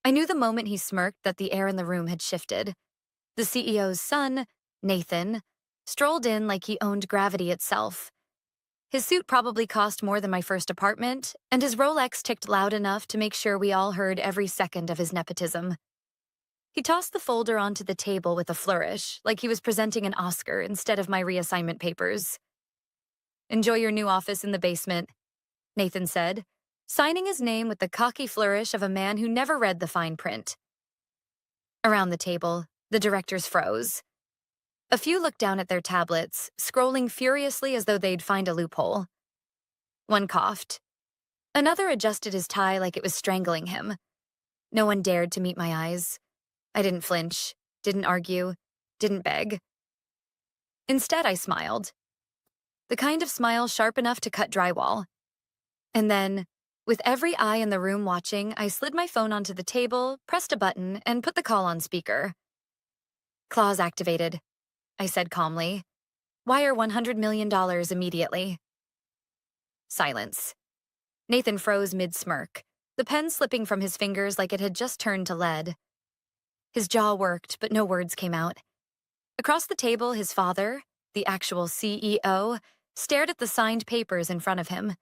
I knew the moment he smirked that the air in the room had shifted. The CEO's son, Nathan, strolled in like he owned gravity itself. His suit probably cost more than my first apartment, and his Rolex ticked loud enough to make sure we all heard every second of his nepotism. He tossed the folder onto the table with a flourish, like he was presenting an Oscar instead of my reassignment papers. "Enjoy your new office in the basement," Nathan said, signing his name with the cocky flourish of a man who never read the fine print. Around the table, the directors froze. A few looked down at their tablets, scrolling furiously as though they'd find a loophole. One coughed. Another adjusted his tie like it was strangling him. No one dared to meet my eyes. I didn't flinch, didn't argue, didn't beg. Instead, I smiled. The kind of smile sharp enough to cut drywall. And then, with every eye in the room watching, I slid my phone onto the table, pressed a button, and put the call on speaker. "Clause activated," I said calmly. "Wire $100 million immediately." Silence. Nathan froze mid-smirk, the pen slipping from his fingers like it had just turned to lead. His jaw worked, but no words came out. Across the table, his father, the actual CEO, stared at the signed papers in front of him,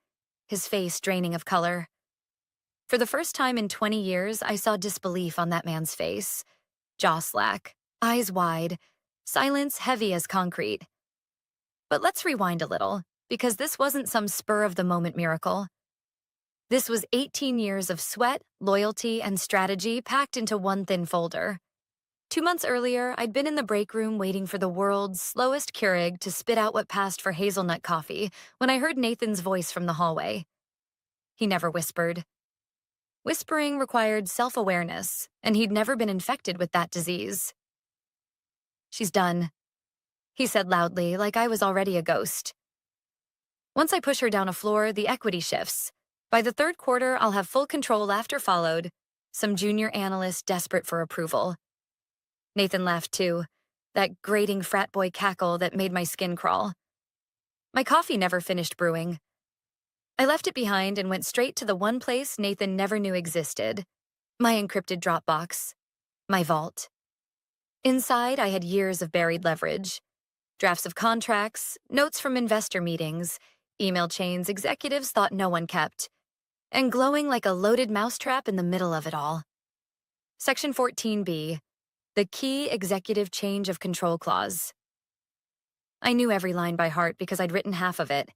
his face draining of color. For the first time in 20 years, I saw disbelief on that man's face. Jaw slack, eyes wide, silence heavy as concrete. But let's rewind a little, because this wasn't some spur-of-the-moment miracle. This was 18 years of sweat, loyalty, and strategy packed into one thin folder. 2 months earlier, I'd been in the break room waiting for the world's slowest Keurig to spit out what passed for hazelnut coffee when I heard Nathan's voice from the hallway. He never whispered. Whispering required self-awareness, and he'd never been infected with that disease. "She's done," he said loudly, like I was already a ghost. "Once I push her down a floor, the equity shifts. By the third quarter, I'll have full control after followed, some junior analyst desperate for approval." Nathan laughed too, that grating frat boy cackle that made my skin crawl. My coffee never finished brewing. I left it behind and went straight to the one place Nathan never knew existed, my encrypted Dropbox, my vault. Inside, I had years of buried leverage. Drafts of contracts, notes from investor meetings, email chains executives thought no one kept, and glowing like a loaded mousetrap in the middle of it all. Section 14B, the key executive change of control clause. I knew every line by heart because I'd written half of it.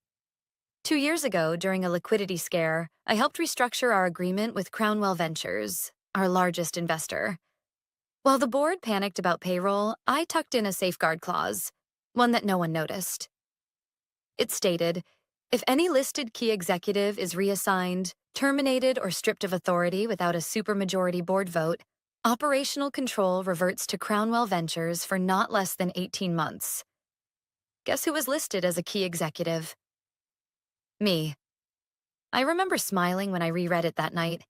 2 years ago, during a liquidity scare, I helped restructure our agreement with Crownwell Ventures, our largest investor. While the board panicked about payroll, I tucked in a safeguard clause, one that no one noticed. It stated, if any listed key executive is reassigned, terminated, or stripped of authority without a supermajority board vote, operational control reverts to Crownwell Ventures for not less than 18 months. Guess who was listed as a key executive? Me. I remember smiling when I reread it that night.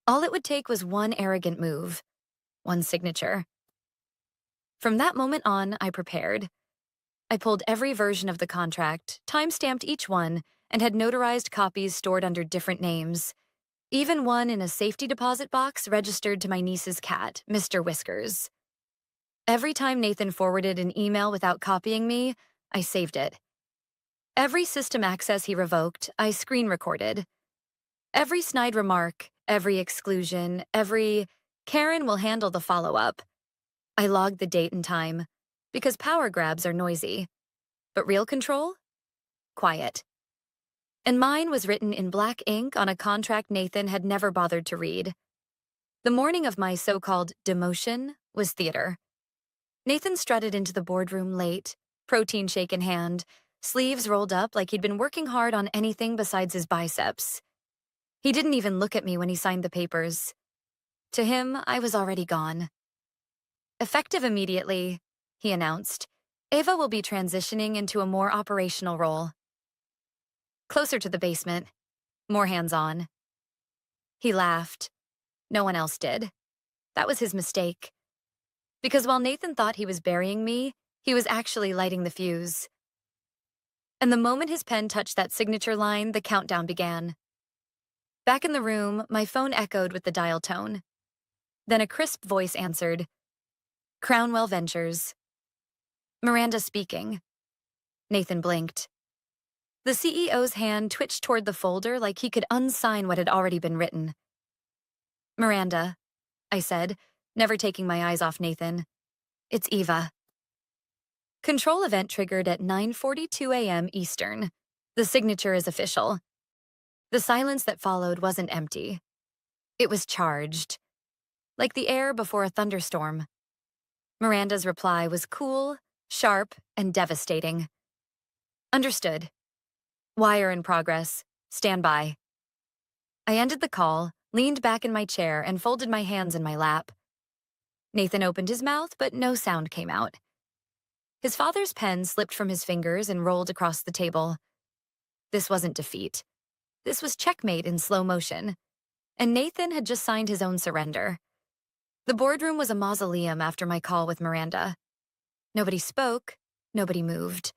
All it would take was one arrogant move, one signature. From that moment on, I prepared. I pulled every version of the contract, time-stamped each one, and had notarized copies stored under different names. Even one in a safety deposit box registered to my niece's cat, Mr. Whiskers. Every time Nathan forwarded an email without copying me, I saved it. Every system access he revoked, I screen recorded. Every snide remark, every exclusion, every "Karen will handle the follow-up." I logged the date and time, because power grabs are noisy. But real control? Quiet. And mine was written in black ink on a contract Nathan had never bothered to read. The morning of my so-called demotion was theater. Nathan strutted into the boardroom late, protein shake in hand, sleeves rolled up like he'd been working hard on anything besides his biceps. He didn't even look at me when he signed the papers. To him, I was already gone. Effective immediately, he announced, Ava will be transitioning into a more operational role. Closer to the basement, more hands-on. He laughed. No one else did. That was his mistake. Because while Nathan thought he was burying me, he was actually lighting the fuse. And the moment his pen touched that signature line, the countdown began. Back in the room, my phone echoed with the dial tone. Then a crisp voice answered, Crownwell Ventures. Miranda speaking. Nathan blinked. The CEO's hand twitched toward the folder like he could unsign what had already been written. Miranda, I said, never taking my eyes off Nathan. It's Eva. Control event triggered at 9:42 a.m. Eastern. The signature is official. The silence that followed wasn't empty. It was charged, like the air before a thunderstorm. Miranda's reply was cool, sharp, and devastating. Understood. Wire in progress. Stand by. I ended the call, leaned back in my chair, and folded my hands in my lap. Nathan opened his mouth, but no sound came out. His father's pen slipped from his fingers and rolled across the table. This wasn't defeat. This was checkmate in slow motion. And Nathan had just signed his own surrender. The boardroom was a mausoleum after my call with Miranda. Nobody spoke, nobody moved.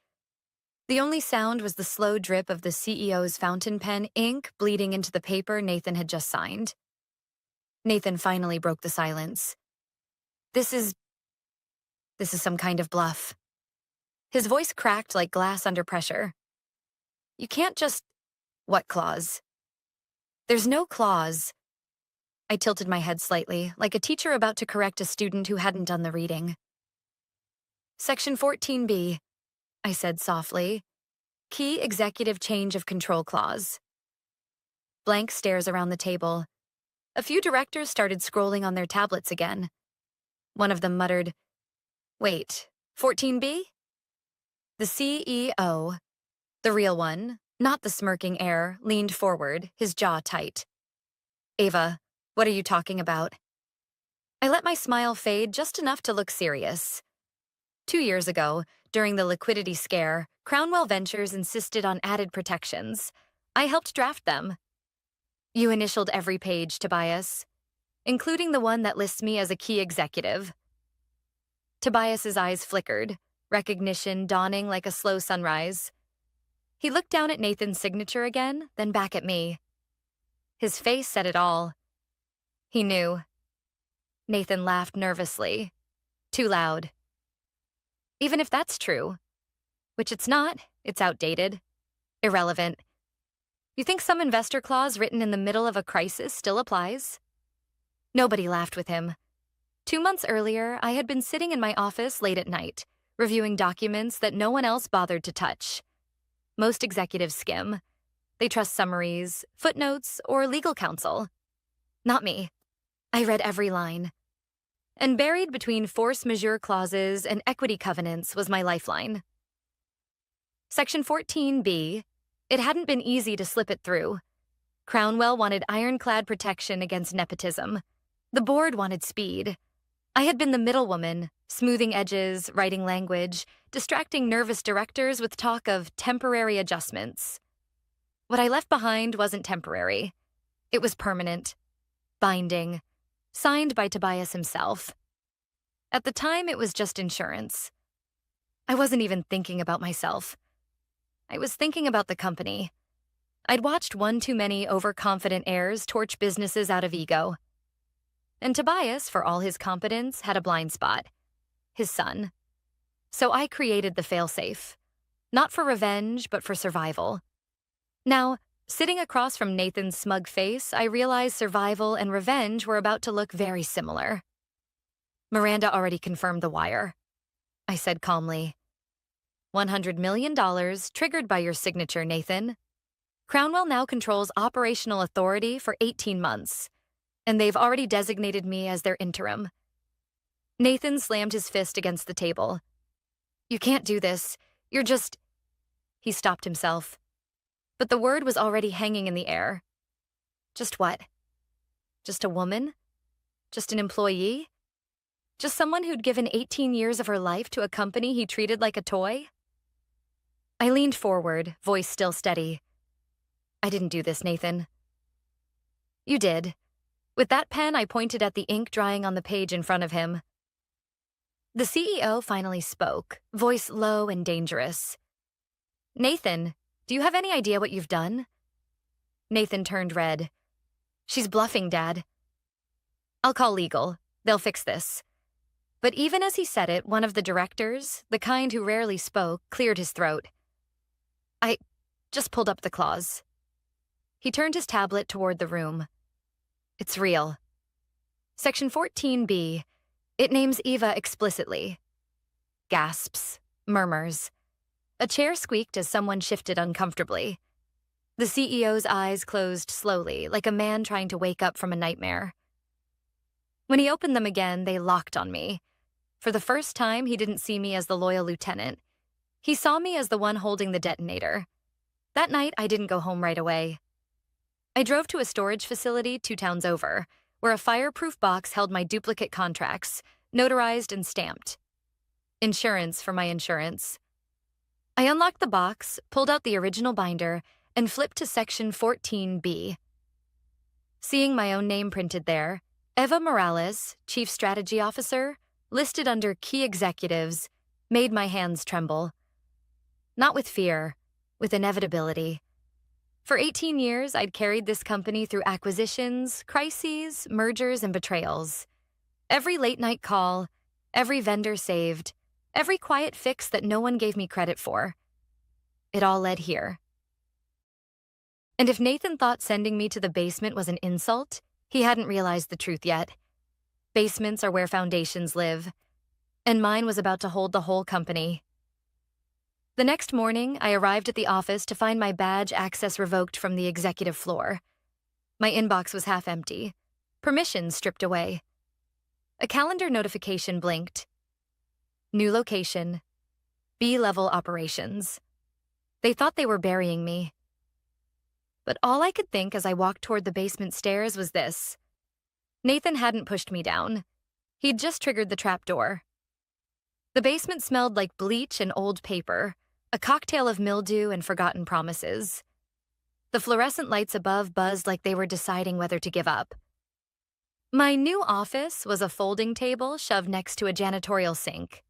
The only sound was the slow drip of the CEO's fountain pen ink bleeding into the paper Nathan had just signed. Nathan finally broke the silence. This is some kind of bluff. His voice cracked like glass under pressure. You can't just... What clause? There's no clause. I tilted my head slightly, like a teacher about to correct a student who hadn't done the reading. Section 14B, I said softly. Key executive change of control clause. Blank stares around the table. A few directors started scrolling on their tablets again. One of them muttered, Wait, 14B? The CEO, the real one, not the smirking heir, leaned forward, his jaw tight. Ava, what are you talking about? I let my smile fade just enough to look serious. 2 years ago, during the liquidity scare, Crownwell Ventures insisted on added protections. I helped draft them. You initialed every page, Tobias, including the one that lists me as a key executive. Tobias's eyes flickered, recognition dawning like a slow sunrise. He looked down at Nathan's signature again, then back at me. His face said it all. He knew. Nathan laughed nervously. Too loud. Even if that's true, which it's not, it's outdated, irrelevant. You think some investor clause written in the middle of a crisis still applies? Nobody laughed with him. 2 months earlier, I had been sitting in my office late at night, reviewing documents that no one else bothered to touch. Most executives skim. They trust summaries, footnotes, or legal counsel. Not me. I read every line. And buried between force majeure clauses and equity covenants was my lifeline. Section 14B, it hadn't been easy to slip it through. Crownwell wanted ironclad protection against nepotism. The board wanted speed. I had been the middlewoman, smoothing edges, writing language, distracting nervous directors with talk of temporary adjustments. What I left behind wasn't temporary. It was permanent, binding, signed by Tobias himself. At the time, it was just insurance. I wasn't even thinking about myself. I was thinking about the company. I'd watched one too many overconfident heirs torch businesses out of ego. And Tobias, for all his competence, had a blind spot. His son. So I created the failsafe. Not for revenge, but for survival. Now, sitting across from Nathan's smug face, I realized survival and revenge were about to look very similar. Miranda already confirmed the wire. I said calmly. $100 million triggered by your signature, Nathan. Crownwell now controls operational authority for 18 months, and they've already designated me as their interim. Nathan slammed his fist against the table. You can't do this. You're just... He stopped himself. But the word was already hanging in the air. Just what? Just a woman? Just an employee? Just someone who'd given 18 years of her life to a company he treated like a toy? I leaned forward, voice still steady. I didn't do this, Nathan. You did. With that pen, I pointed at the ink drying on the page in front of him. The CEO finally spoke, voice low and dangerous. Nathan, do you have any idea what you've done? Nathan turned red. She's bluffing, Dad. I'll call legal, They'll fix this. But even as he said it, one of the directors, the kind who rarely spoke, cleared his throat. I just pulled up the clause. He turned his tablet toward the room. It's real. Section 14B. It names Eva explicitly. Gasps. Murmurs. A chair squeaked as someone shifted uncomfortably. The CEO's eyes closed slowly, like a man trying to wake up from a nightmare. When he opened them again, they locked on me. For the first time, he didn't see me as the loyal lieutenant. He saw me as the one holding the detonator. That night, I didn't go home right away. I drove to a storage facility 2 towns over, where a fireproof box held my duplicate contracts, notarized and stamped. Insurance for my insurance. I unlocked the box, pulled out the original binder, and flipped to Section 14B. Seeing my own name printed there, Eva Morales, Chief Strategy Officer, listed under Key Executives, made my hands tremble. Not with fear, with inevitability. For 18 years, I'd carried this company through acquisitions, crises, mergers, and betrayals. Every late-night call, every vendor saved, every quiet fix that no one gave me credit for. It all led here. And if Nathan thought sending me to the basement was an insult, he hadn't realized the truth yet. Basements are where foundations live, and mine was about to hold the whole company. The next morning, I arrived at the office to find my badge access revoked from the executive floor. My inbox was half empty, permissions stripped away. A calendar notification blinked. New location, B-level operations. They thought they were burying me. But all I could think as I walked toward the basement stairs was this. Nathan hadn't pushed me down. He'd just triggered the trapdoor. The basement smelled like bleach and old paper, a cocktail of mildew and forgotten promises. The fluorescent lights above buzzed like they were deciding whether to give up. My new office was a folding table shoved next to a janitorial sink.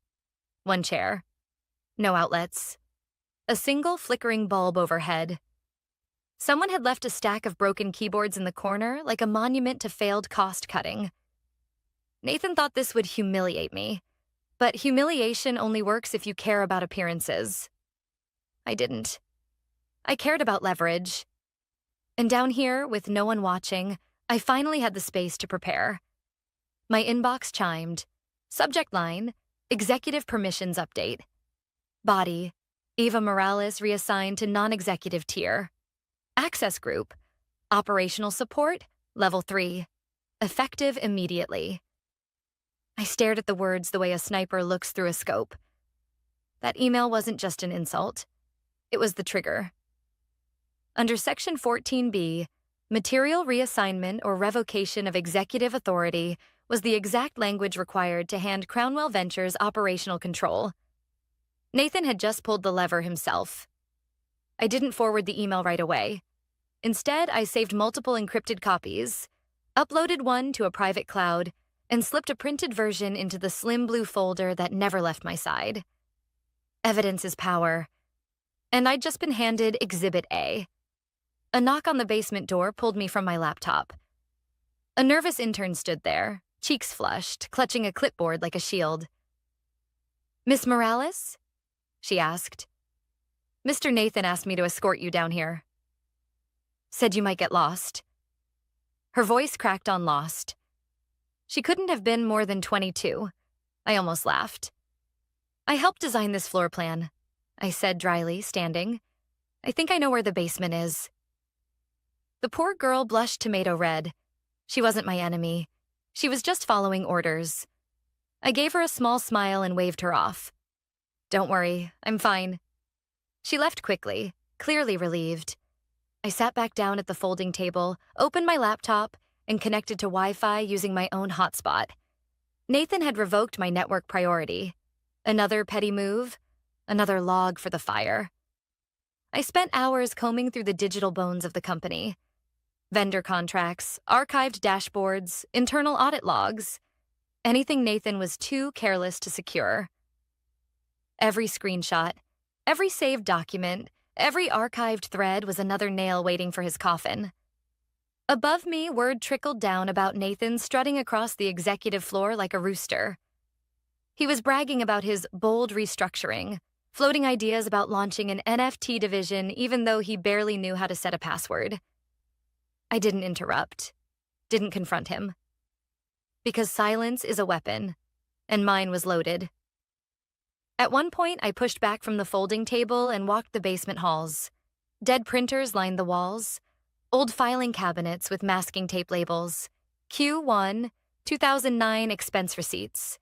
1 chair. No outlets. A single flickering bulb overhead. Someone had left a stack of broken keyboards in the corner like a monument to failed cost-cutting. Nathan thought this would humiliate me, but humiliation only works if you care about appearances. I didn't. I cared about leverage. And down here, with no one watching, I finally had the space to prepare. My inbox chimed. Subject line, Executive Permissions Update. Body, Eva Morales reassigned to non-executive tier. Access group, Operational Support, Level 3. Effective immediately. I stared at the words the way a sniper looks through a scope. That email wasn't just an insult. It was the trigger. Under Section 14B, material reassignment or revocation of executive authority was the exact language required to hand Crownwell Ventures operational control. Nathan had just pulled the lever himself. I didn't forward the email right away. Instead, I saved multiple encrypted copies, uploaded one to a private cloud, and slipped a printed version into the slim blue folder that never left my side. Evidence is power. And I'd just been handed Exhibit A. A knock on the basement door pulled me from my laptop. A nervous intern stood there, cheeks flushed, clutching a clipboard like a shield. "Miss Morales?" she asked. "Mr. Nathan asked me to escort you down here. Said you might get lost." Her voice cracked on lost. She couldn't have been more than 22. I almost laughed. "I helped design this floor plan," I said dryly, standing. "I think I know where the basement is." The poor girl blushed tomato red. She wasn't my enemy. She was just following orders. I gave her a small smile and waved her off. "Don't worry, I'm fine." She left quickly, clearly relieved. I sat back down at the folding table, opened my laptop, and connected to Wi-Fi using my own hotspot. Nathan had revoked my network priority. Another petty move, another log for the fire. I spent hours combing through the digital bones of the company. Vendor contracts, archived dashboards, internal audit logs. Anything Nathan was too careless to secure. Every screenshot, every saved document, every archived thread was another nail waiting for his coffin. Above me, word trickled down about Nathan strutting across the executive floor like a rooster. He was bragging about his bold restructuring, floating ideas about launching an NFT division even though he barely knew how to set a password. I didn't interrupt, didn't confront him. Because silence is a weapon, and mine was loaded. At one point, I pushed back from the folding table and walked the basement halls. Dead printers lined the walls, old filing cabinets with masking tape labels, Q1, 2009 expense receipts,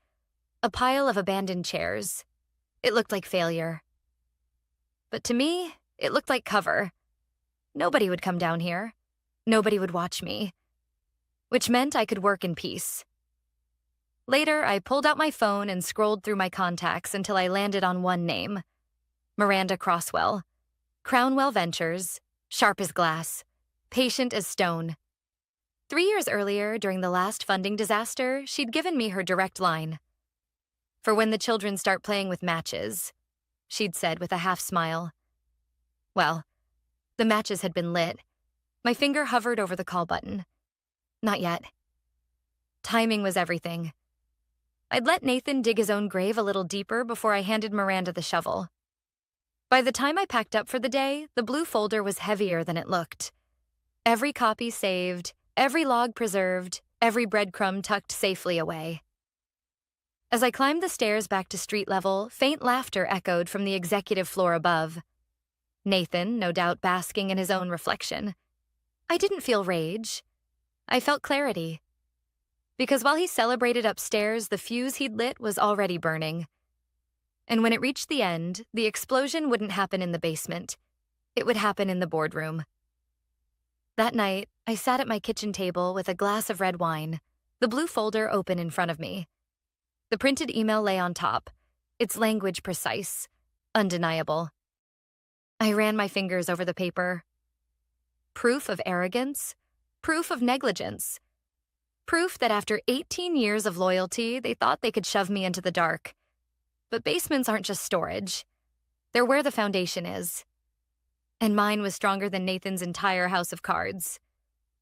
a pile of abandoned chairs. It looked like failure. But to me, it looked like cover. Nobody would come down here. Nobody would watch me. Which meant I could work in peace. Later, I pulled out my phone and scrolled through my contacts until I landed on one name. Miranda Crosswell. Crownwell Ventures. Sharp as glass. Patient as stone. 3 years earlier, during the last funding disaster, she'd given me her direct line. For when the children start playing with matches, she'd said with a half smile. Well, the matches had been lit. My finger hovered over the call button. Not yet. Timing was everything. I'd let Nathan dig his own grave a little deeper before I handed Miranda the shovel. By the time I packed up for the day, the blue folder was heavier than it looked. Every copy saved, every log preserved, every breadcrumb tucked safely away. As I climbed the stairs back to street level, faint laughter echoed from the executive floor above. Nathan, no doubt basking in his own reflection. I didn't feel rage. I felt clarity. Because while he celebrated upstairs, the fuse he'd lit was already burning. And when it reached the end, the explosion wouldn't happen in the basement. It would happen in the boardroom. That night, I sat at my kitchen table with a glass of red wine, the blue folder open in front of me. The printed email lay on top, its language precise, undeniable. I ran my fingers over the paper. Proof of arrogance, proof of negligence, proof that after 18 years of loyalty, they thought they could shove me into the dark. But basements aren't just storage. They're where the foundation is. And mine was stronger than Nathan's entire house of cards.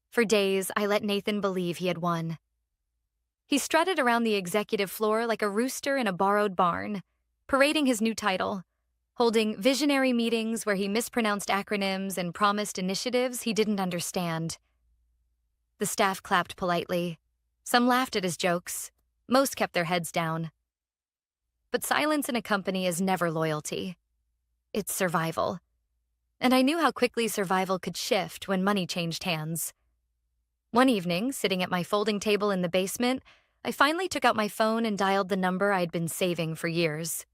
For days, I let Nathan believe he had won. He strutted around the executive floor like a rooster in a borrowed barn, parading his new title, holding visionary meetings where he mispronounced acronyms and promised initiatives he didn't understand. The staff clapped politely. Some laughed at his jokes. Most kept their heads down. But silence in a company is never loyalty. It's survival. And I knew how quickly survival could shift when money changed hands. One evening, sitting at my folding table in the basement, I finally took out my phone and dialed the number I'd been saving for years.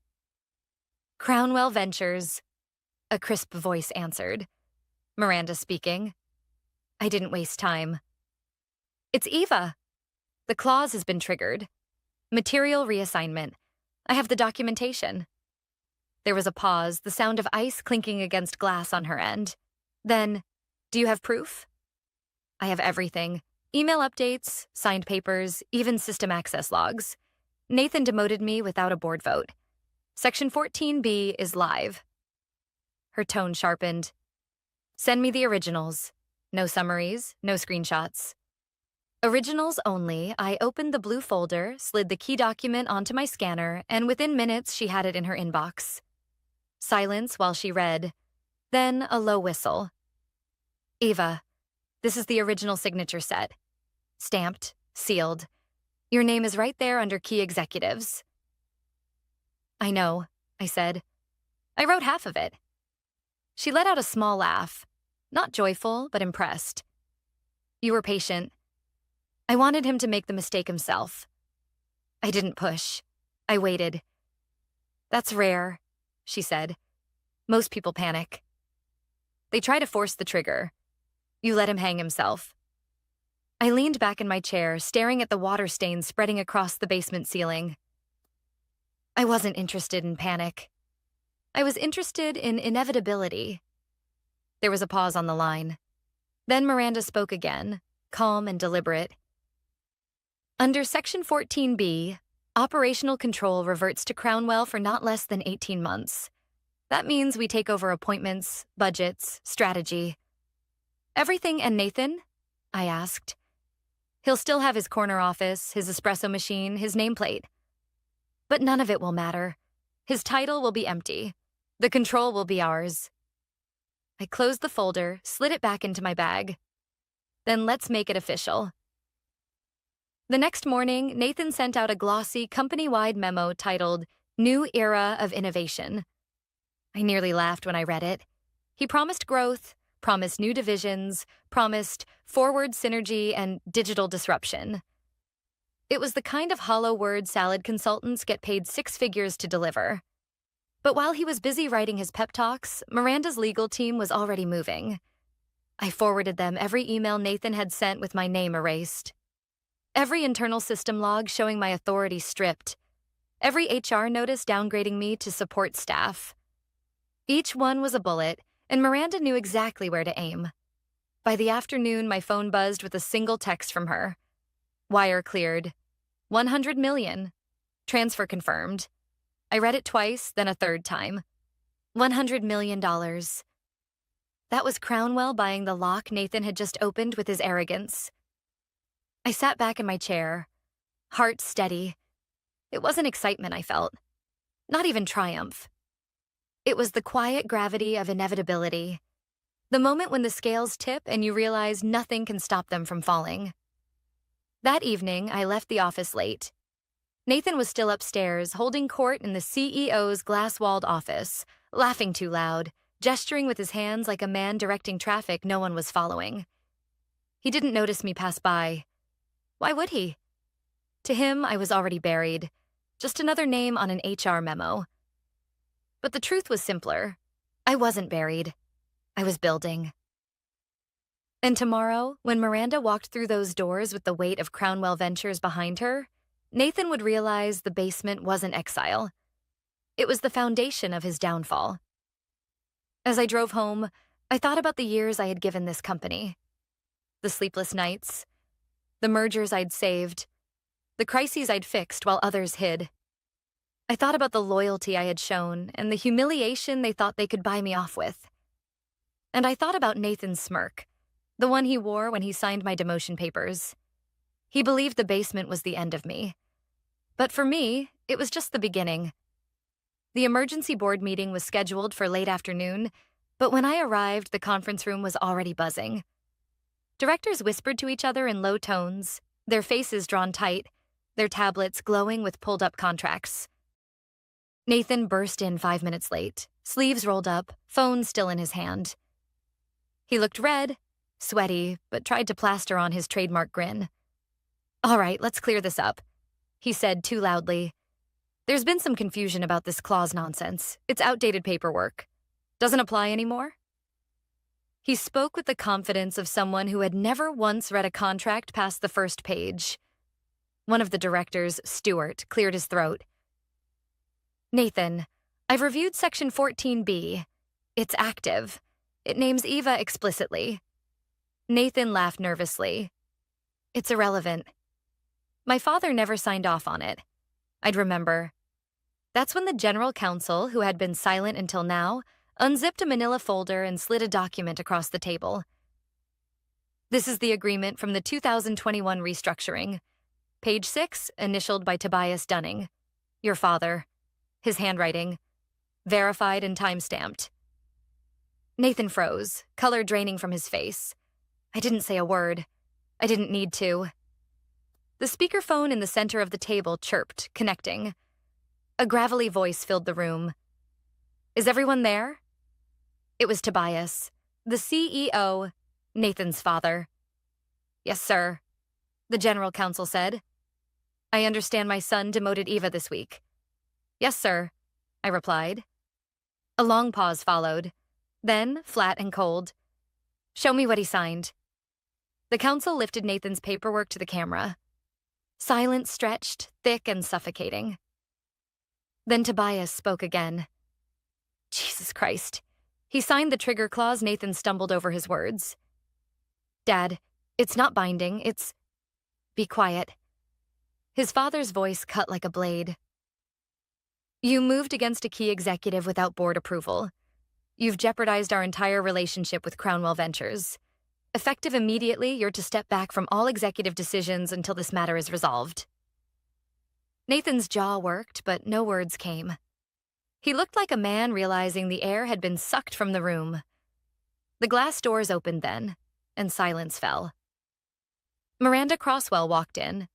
Crownwell Ventures. A crisp voice answered. Miranda speaking. I didn't waste time. It's Eva. The clause has been triggered. Material reassignment. I have the documentation. There was a pause, the sound of ice clinking against glass on her end. Then, do you have proof? I have everything. Email updates, signed papers, even system access logs. Nathan demoted me without a board vote. Section 14B is live. Her tone sharpened. Send me the originals. No summaries, no screenshots. Originals only. I opened the blue folder, slid the key document onto my scanner, and within minutes she had it in her inbox. Silence while she read. Then a low whistle. Eva, this is the original signature set. Stamped, sealed. Your name is right there under key executives. I know, I said. I wrote half of it. She let out a small laugh. Not joyful, but impressed. You were patient. I wanted him to make the mistake himself. I didn't push. I waited. That's rare, she said. Most people panic. They try to force the trigger. You let him hang himself. I leaned back in my chair, staring at the water stains spreading across the basement ceiling. I wasn't interested in panic. I was interested in inevitability. There was a pause on the line. Then Miranda spoke again, calm and deliberate. Under Section 14B, operational control reverts to Crownwell for not less than 18 months. That means we take over appointments, budgets, strategy. Everything and Nathan, I asked. He'll still have his corner office, his espresso machine, his nameplate. But none of it will matter. His title will be empty. The control will be ours. I closed the folder, slid it back into my bag. Then let's make it official. The next morning, Nathan sent out a glossy, company-wide memo titled, New Era of Innovation. I nearly laughed when I read it. He promised growth, promised new divisions, promised forward synergy and digital disruption. It was the kind of hollow word salad consultants get paid 6 figures to deliver. But while he was busy writing his pep talks, Miranda's legal team was already moving. I forwarded them every email Nathan had sent with my name erased. Every internal system log showing my authority stripped. Every HR notice downgrading me to support staff. Each one was a bullet, and Miranda knew exactly where to aim. By the afternoon, my phone buzzed with a single text from her. Wire cleared. 100 million. Transfer confirmed. I read it twice, then a third time. $100 million. That was Crownwell buying the lock Nathan had just opened with his arrogance. I sat back in my chair, heart steady. It wasn't excitement I felt, not even triumph. It was the quiet gravity of inevitability, the moment when the scales tip and you realize nothing can stop them from falling. That evening, I left the office late. Nathan was still upstairs, holding court in the CEO's glass-walled office, laughing too loud, gesturing with his hands like a man directing traffic no one was following. He didn't notice me pass by. Why would he? To him, I was already buried, just another name on an HR memo. But the truth was simpler. I wasn't buried. I was building. And tomorrow, when Miranda walked through those doors with the weight of Crownwell Ventures behind her, Nathan would realize the basement wasn't exile. It was the foundation of his downfall. As I drove home, I thought about the years I had given this company. The sleepless nights, the mergers I'd saved, the crises I'd fixed while others hid. I thought about the loyalty I had shown and the humiliation they thought they could buy me off with. And I thought about Nathan's smirk, the one he wore when he signed my demotion papers. He believed the basement was the end of me. But for me, it was just the beginning. The emergency board meeting was scheduled for late afternoon, but when I arrived, the conference room was already buzzing. Directors whispered to each other in low tones, their faces drawn tight, their tablets glowing with pulled-up contracts. Nathan burst in 5 minutes late, sleeves rolled up, phone still in his hand. He looked red, sweaty, but tried to plaster on his trademark grin. All right, let's clear this up, he said too loudly. There's been some confusion about this clause nonsense. It's outdated paperwork. Doesn't apply anymore? He spoke with the confidence of someone who had never once read a contract past the first page. One of the directors, Stewart, cleared his throat. Nathan, I've reviewed Section 14B. It's active. It names Eva explicitly. Nathan laughed nervously. It's irrelevant. My father never signed off on it. I'd remember. That's when the general counsel, who had been silent until now, unzipped a manila folder and slid a document across the table. This is the agreement from the 2021 restructuring. Page 6, initialed by Tobias Dunning. Your father. His handwriting. Verified and time-stamped. Nathan froze, color draining from his face. I didn't say a word. I didn't need to. The speakerphone in the center of the table chirped, connecting. A gravelly voice filled the room. Is everyone there? It was Tobias, the CEO, Nathan's father. Yes, sir, the general counsel said. I understand my son demoted Eva this week. Yes, sir, I replied. A long pause followed. Then, flat and cold. Show me what he signed. The counsel lifted Nathan's paperwork to the camera. Silence stretched, thick and suffocating. Then Tobias spoke again. Jesus Christ. He signed the trigger clause. Nathan stumbled over his words. Dad, it's not binding, it's... Be quiet. His father's voice cut like a blade. You moved against a key executive without board approval. You've jeopardized our entire relationship with Crownwell Ventures. Effective immediately, you're to step back from all executive decisions until this matter is resolved. Nathan's jaw worked, but no words came. He looked like a man realizing the air had been sucked from the room. The glass doors opened then, and silence fell. Miranda Crosswell walked in.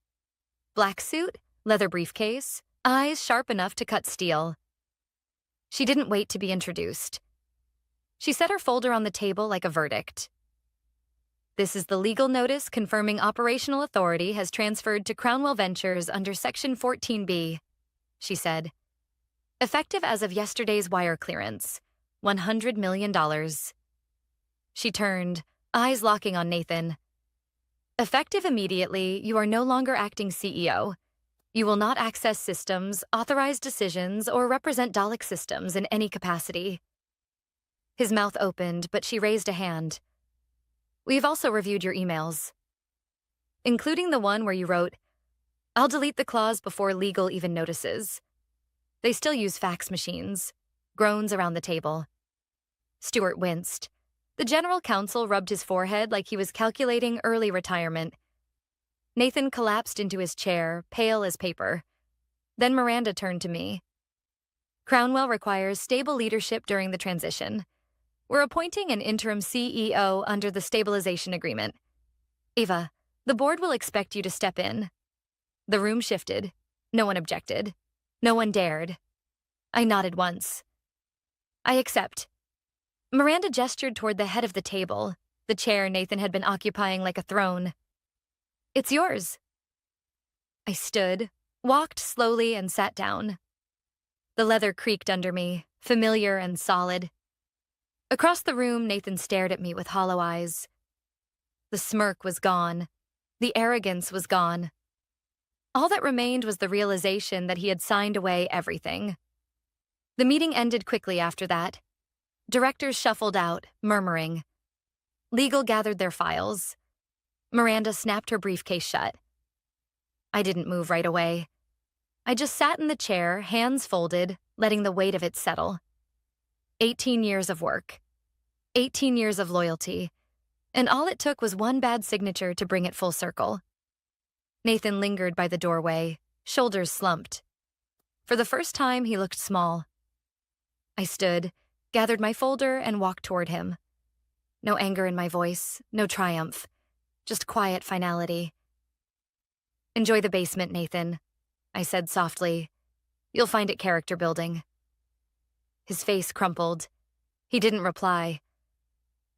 Black suit, leather briefcase, eyes sharp enough to cut steel. She didn't wait to be introduced. She set her folder on the table like a verdict. This is the legal notice confirming operational authority has transferred to Crownwell Ventures under Section 14B, she said. Effective as of yesterday's wire clearance, $100 million. She turned, eyes locking on Nathan. Effective immediately, you are no longer acting CEO. You will not access systems, authorize decisions, or represent Dalek systems in any capacity. His mouth opened, but she raised a hand. We've also reviewed your emails, including the one where you wrote, I'll delete the clause before legal even notices. They still use fax machines. Groans around the table. Stuart winced. The general counsel rubbed his forehead like he was calculating early retirement. Nathan collapsed into his chair, pale as paper. Then Miranda turned to me. Crownwell requires stable leadership during the transition. We're appointing an interim CEO under the stabilization agreement. Ava, the board will expect you to step in. The room shifted. No one objected. No one dared. I nodded once. I accept. Miranda gestured toward the head of the table, the chair Nathan had been occupying like a throne. It's yours. I stood, walked slowly, and sat down. The leather creaked under me, familiar and solid. Across the room, Nathan stared at me with hollow eyes. The smirk was gone. The arrogance was gone. All that remained was the realization that he had signed away everything. The meeting ended quickly after that. Directors shuffled out, murmuring. Legal gathered their files. Miranda snapped her briefcase shut. I didn't move right away. I just sat in the chair, hands folded, letting the weight of it settle. 18 years of work. 18 years of loyalty. And all it took was one bad signature to bring it full circle. Nathan lingered by the doorway, shoulders slumped. For the first time, he looked small. I stood, gathered my folder, and walked toward him. No anger in my voice, no triumph, just quiet finality. Enjoy the basement, Nathan, I said softly. You'll find it character building. His face crumpled. He didn't reply.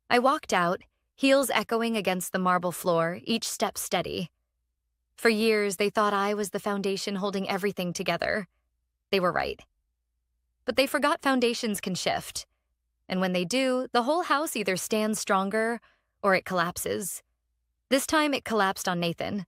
I walked out, heels echoing against the marble floor, each step steady. For years, they thought I was the foundation holding everything together. They were right. But they forgot foundations can shift. And when they do, the whole house either stands stronger or it collapses. This time it collapsed on Nathan.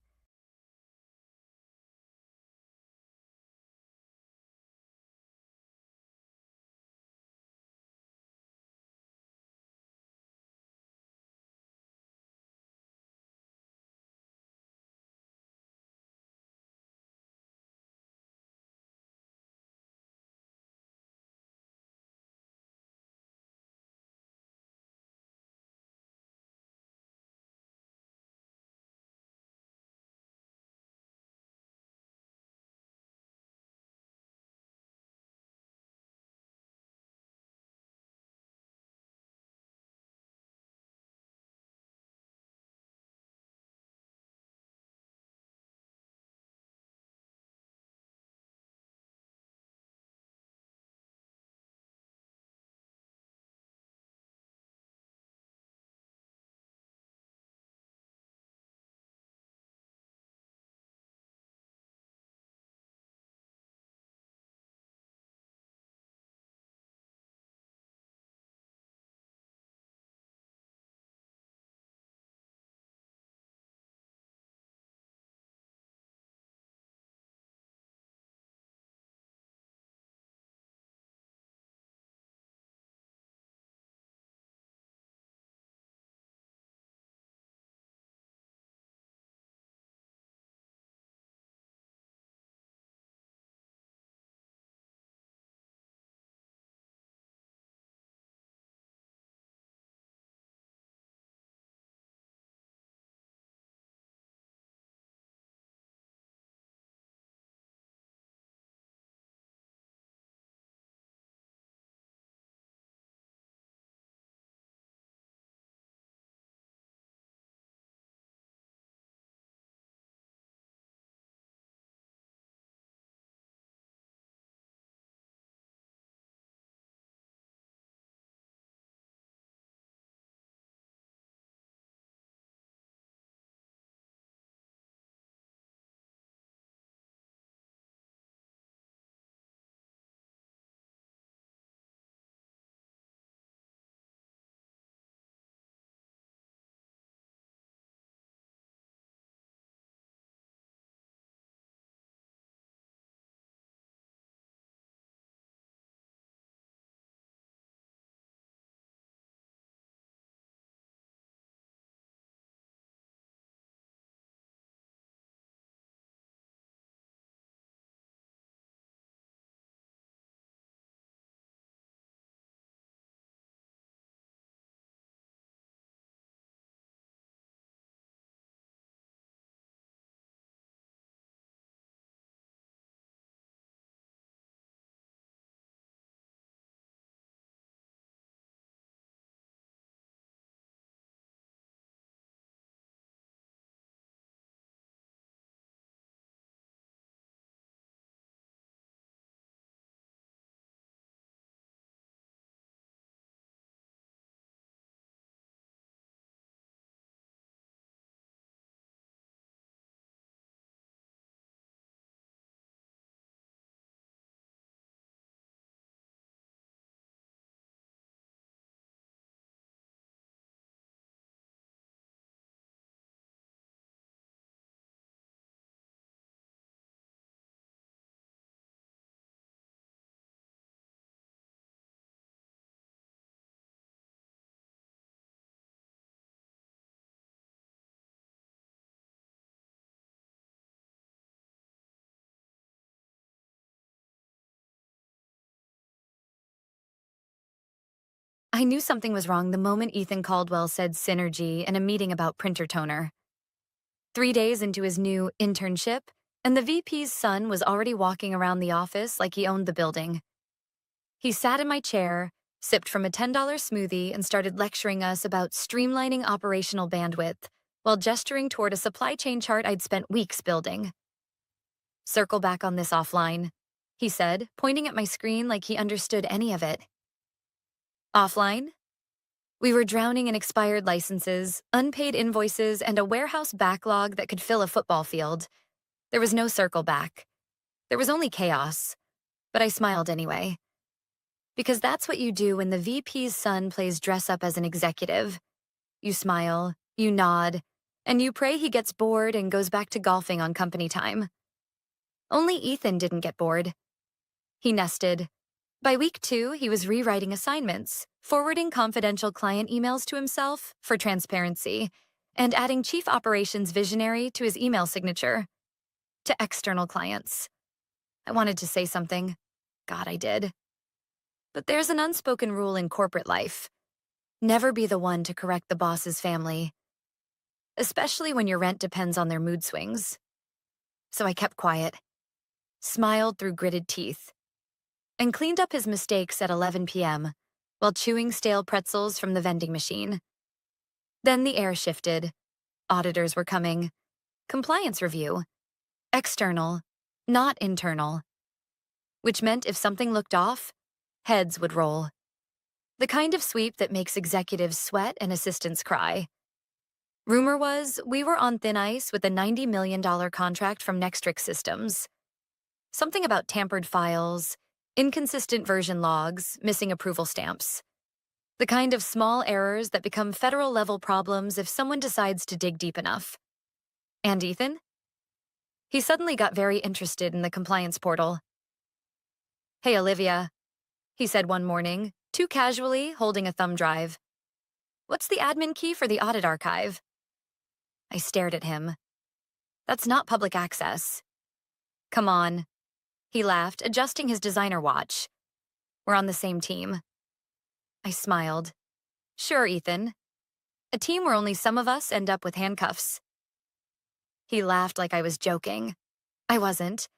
I knew something was wrong the moment Ethan Caldwell said synergy in a meeting about printer toner. 3 days into his new internship, and the VP's son was already walking around the office like he owned the building. He sat in my chair, sipped from a $10 smoothie, and started lecturing us about streamlining operational bandwidth while gesturing toward a supply chain chart I'd spent weeks building. "Circle back on this offline," he said, pointing at my screen like he understood any of it. Offline? We were drowning in expired licenses, unpaid invoices, and a warehouse backlog that could fill a football field. There was no circle back. There was only chaos. But I smiled anyway. Because that's what you do when the VP's son plays dress up as an executive. You smile, you nod, and you pray he gets bored and goes back to golfing on company time. Only Ethan didn't get bored. He nested. By week 2, he was rewriting assignments, forwarding confidential client emails to himself for transparency, and adding Chief Operations Visionary to his email signature. To external clients. I wanted to say something. God, I did. But there's an unspoken rule in corporate life. Never be the one to correct the boss's family. Especially when your rent depends on their mood swings. So I kept quiet, smiled through gritted teeth, and cleaned up his mistakes at 11 p.m. while chewing stale pretzels from the vending machine. Then the air shifted. Auditors were coming. Compliance review. External, not internal. Which meant if something looked off, heads would roll. The kind of sweep that makes executives sweat and assistants cry. Rumor was we were on thin ice with a $90 million contract from Nextrix Systems. Something about tampered files, inconsistent version logs, missing approval stamps. The kind of small errors that become federal-level problems if someone decides to dig deep enough. And Ethan? He suddenly got very interested in the compliance portal. "Hey, Olivia," he said one morning, too casually, holding a thumb drive. "What's the admin key for the audit archive?" I stared at him. "That's not public access." "Come on," he laughed, adjusting his designer watch. "We're on the same team." I smiled. "Sure, Ethan. A team where only some of us end up with handcuffs." He laughed like I was joking. I wasn't.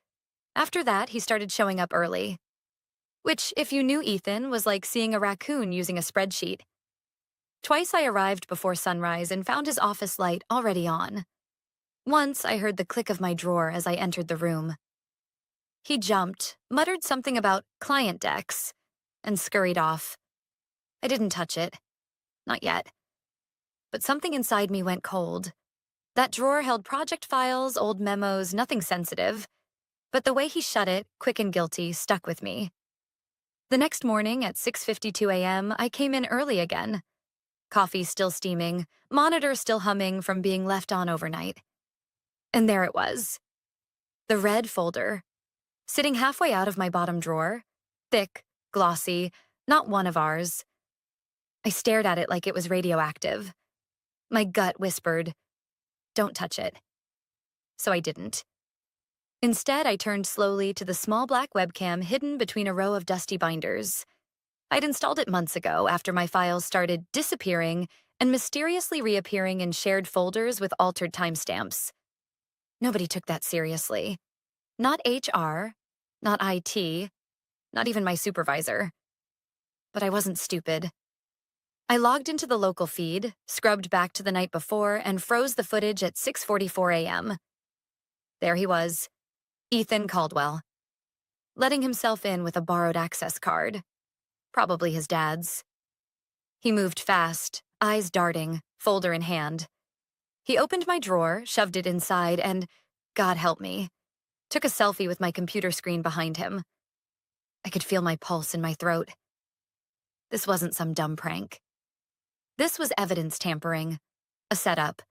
After that, he started showing up early. Which, if you knew Ethan, was like seeing a raccoon using a spreadsheet. Twice I arrived before sunrise and found his office light already on. Once I heard the click of my drawer as I entered the room. He jumped, muttered something about client decks, and scurried off. I didn't touch it. Not yet. But something inside me went cold. That drawer held project files, old memos, nothing sensitive. But the way he shut it, quick and guilty, stuck with me. The next morning at 6:52 a.m., I came in early again. Coffee still steaming, monitor still humming from being left on overnight. And there it was. The red folder, sitting halfway out of my bottom drawer, thick, glossy, not one of ours. I stared at it like it was radioactive. My gut whispered, "Don't touch it." So I didn't. Instead, I turned slowly to the small black webcam hidden between a row of dusty binders. I'd installed it months ago after my files started disappearing and mysteriously reappearing in shared folders with altered timestamps. Nobody took that seriously. Not HR, not IT, not even my supervisor. But I wasn't stupid. I logged into the local feed, scrubbed back to the night before, and froze the footage at 6:44 a.m. There he was, Ethan Caldwell, letting himself in with a borrowed access card. Probably his dad's. He moved fast, eyes darting, folder in hand. He opened my drawer, shoved it inside, and, God help me, took a selfie with my computer screen behind him. I could feel my pulse in my throat. This wasn't some dumb prank. This was evidence tampering, a setup.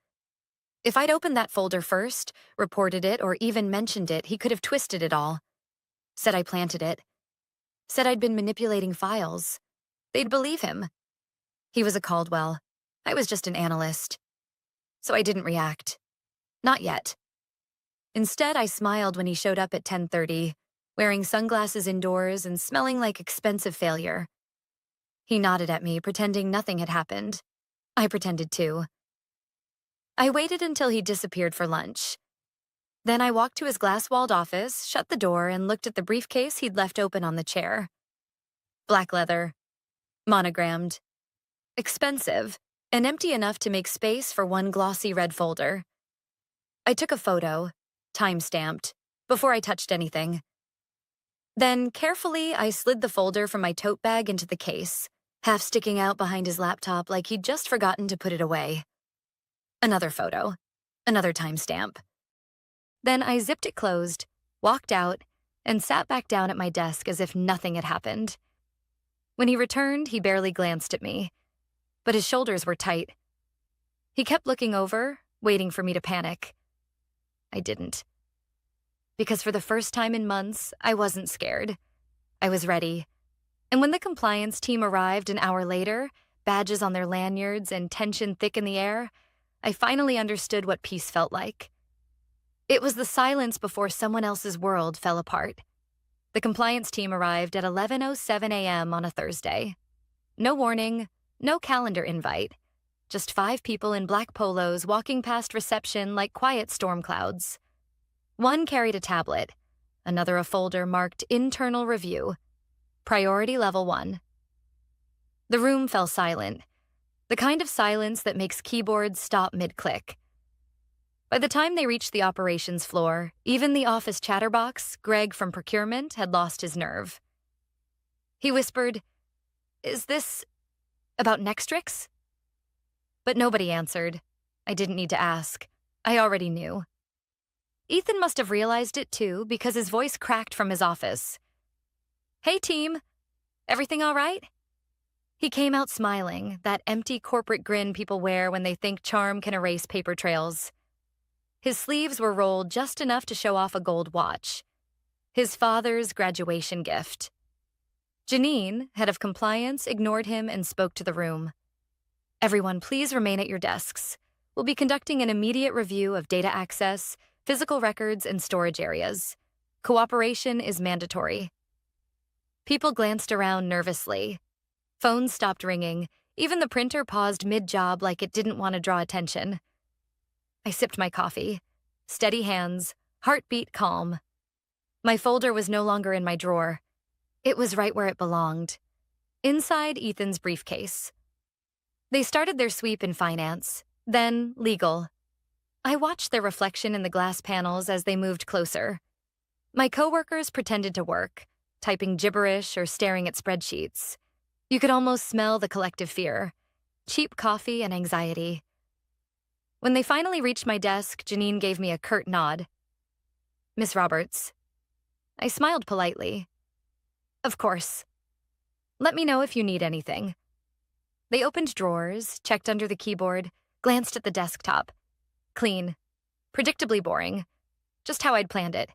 If I'd opened that folder first, reported it, or even mentioned it, he could have twisted it all. Said I planted it. Said I'd been manipulating files. They'd believe him. He was a Caldwell. I was just an analyst. So I didn't react. Not yet. Instead, I smiled when he showed up at 10:30, wearing sunglasses indoors and smelling like expensive failure. He nodded at me, pretending nothing had happened. I pretended too. I waited until he disappeared for lunch. Then I walked to his glass-walled office, shut the door, and looked at the briefcase he'd left open on the chair. Black leather. Monogrammed. Expensive, and empty enough to make space for one glossy red folder. I took a photo, time-stamped, before I touched anything. Then, carefully, I slid the folder from my tote bag into the case, half sticking out behind his laptop like he'd just forgotten to put it away. Another photo. Another timestamp. Then I zipped it closed, walked out, and sat back down at my desk as if nothing had happened. When he returned, he barely glanced at me, but his shoulders were tight. He kept looking over, waiting for me to panic. I didn't. Because for the first time in months, I wasn't scared. I was ready. And when the compliance team arrived an hour later, badges on their lanyards and tension thick in the air, I finally understood what peace felt like. It was the silence before someone else's world fell apart. The compliance team arrived at 11:07 a.m. on a Thursday. No warning, no calendar invite. Just 5 people in black polos walking past reception like quiet storm clouds. One carried a tablet, another a folder marked Internal Review, Priority Level 1. The room fell silent, the kind of silence that makes keyboards stop mid-click. By the time they reached the operations floor, even the office chatterbox, Greg from procurement, had lost his nerve. He whispered, "Is this about Nextrix?" But nobody answered. I didn't need to ask. I already knew. Ethan must have realized it too, because his voice cracked from his office. "Hey, team. Everything all right?" He came out smiling, that empty corporate grin people wear when they think charm can erase paper trails. His sleeves were rolled just enough to show off a gold watch. His father's graduation gift. Janine, head of compliance, ignored him and spoke to the room. "Everyone, please remain at your desks. We'll be conducting an immediate review of data access, physical records, and storage areas. Cooperation is mandatory." People glanced around nervously. Phones stopped ringing. Even the printer paused mid-job like it didn't want to draw attention. I sipped my coffee. Steady hands, heartbeat calm. My folder was no longer in my drawer. It was right where it belonged. Inside Ethan's briefcase. They started their sweep in finance, then legal. I watched their reflection in the glass panels as they moved closer. My coworkers pretended to work, typing gibberish or staring at spreadsheets. You could almost smell the collective fear, cheap coffee and anxiety. When they finally reached my desk, Janine gave me a curt nod. "Miss Roberts." I smiled politely. "Of course. Let me know if you need anything." They opened drawers, checked under the keyboard, glanced at the desktop. Clean. Predictably boring. Just how I'd planned it.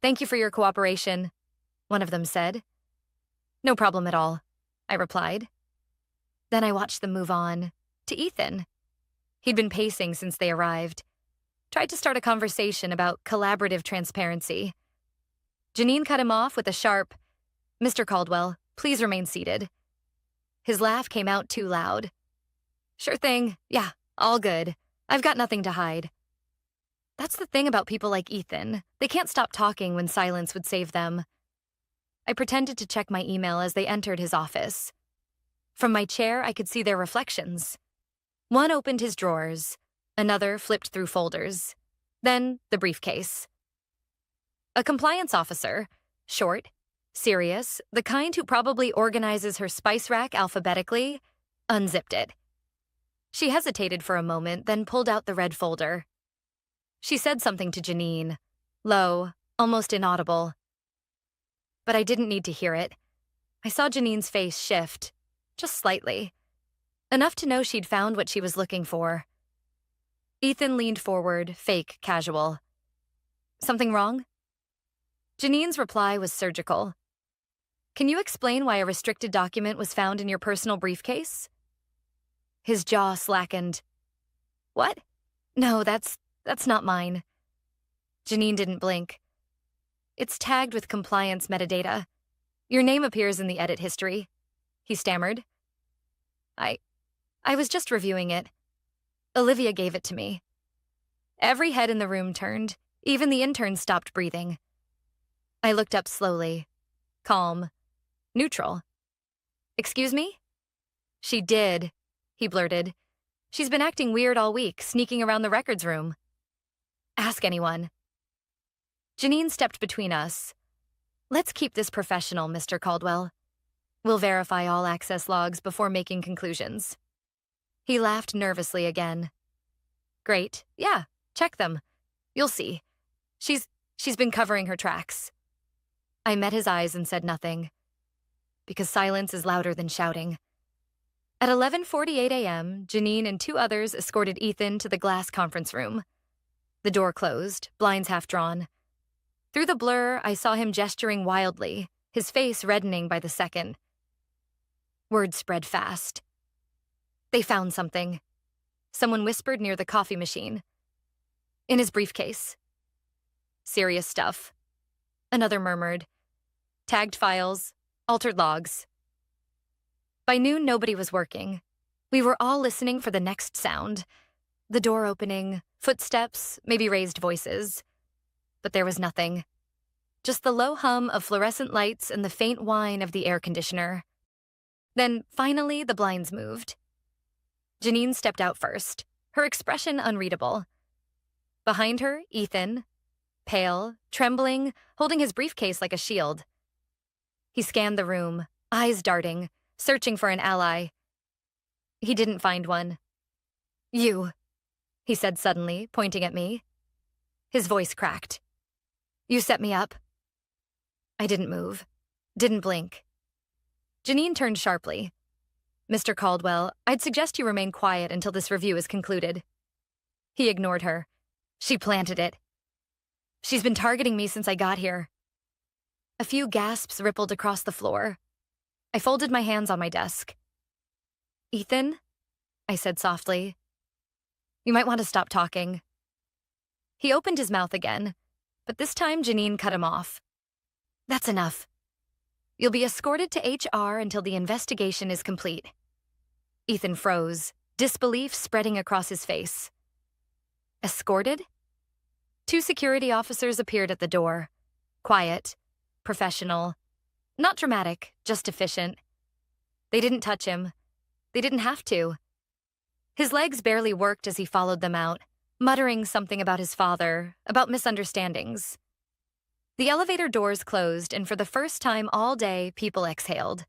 "Thank you for your cooperation," one of them said. "No problem at all," I replied. Then I watched them move on. To Ethan. He'd been pacing since they arrived. Tried to start a conversation about collaborative transparency. Janine cut him off with a sharp, "Mr. Caldwell, please remain seated." His laugh came out too loud. "Sure thing. Yeah, all good. I've got nothing to hide." That's the thing about people like Ethan. They can't stop talking when silence would save them. I pretended to check my email as they entered his office. From my chair, I could see their reflections. One opened his drawers. Another flipped through folders. Then the briefcase. A compliance officer, short, serious, the kind who probably organizes her spice rack alphabetically, unzipped it. She hesitated for a moment, then pulled out the red folder. She said something to Janine, low, almost inaudible. But I didn't need to hear it. I saw Janine's face shift, just slightly. Enough to know she'd found what she was looking for. Ethan leaned forward, fake casual. "Something wrong?" Janine's reply was surgical. "Can you explain why a restricted document was found in your personal briefcase?" His jaw slackened. "What? No, that's not mine." Janine didn't blink. "It's tagged with compliance metadata. Your name appears in the edit history." he stammered. I was just reviewing it. Olivia gave it to me. Every head in the room turned. Even the intern stopped breathing. I looked up slowly, calm, neutral. Excuse me? She did, he blurted. She's been acting weird all week, sneaking around the records room. Ask anyone. Janine stepped between us. Let's keep this professional, Mr. Caldwell. We'll verify all access logs before making conclusions. He laughed nervously again. Great, yeah, check them. You'll see. She's been covering her tracks. I met his eyes and said nothing, because silence is louder than shouting. At 11:48 a.m., Janine and 2 others escorted Ethan to the glass conference room. The door closed, blinds half drawn. Through the blur, I saw him gesturing wildly, his face reddening by the second. Word spread fast. They found something. Someone whispered near the coffee machine. In his briefcase. Serious stuff. Another murmured. Tagged files, altered logs. By noon, nobody was working. We were all listening for the next sound. The door opening, footsteps, maybe raised voices. But there was nothing. Just the low hum of fluorescent lights and the faint whine of the air conditioner. Then, finally, the blinds moved. Janine stepped out first, her expression unreadable. Behind her, Ethan, pale, trembling, holding his briefcase like a shield. He scanned the room, eyes darting, searching for an ally. He didn't find one. You, he said suddenly, pointing at me. His voice cracked. You set me up. I didn't move, didn't blink. Janine turned sharply. Mr. Caldwell, I'd suggest you remain quiet until this review is concluded. He ignored her. She planted it. She's been targeting me since I got here. A few gasps rippled across the floor. I folded my hands on my desk. Ethan, I said softly, you might want to stop talking. He opened his mouth again, but this time Janine cut him off. That's enough. You'll be escorted to HR until the investigation is complete. Ethan froze, disbelief spreading across his face. Escorted? 2 security officers appeared at the door. Quiet, professional, not dramatic, just efficient. They didn't touch him. They didn't have to. His legs barely worked as he followed them out, muttering something about his father, about misunderstandings. The elevator doors closed, and for the first time all day, people exhaled.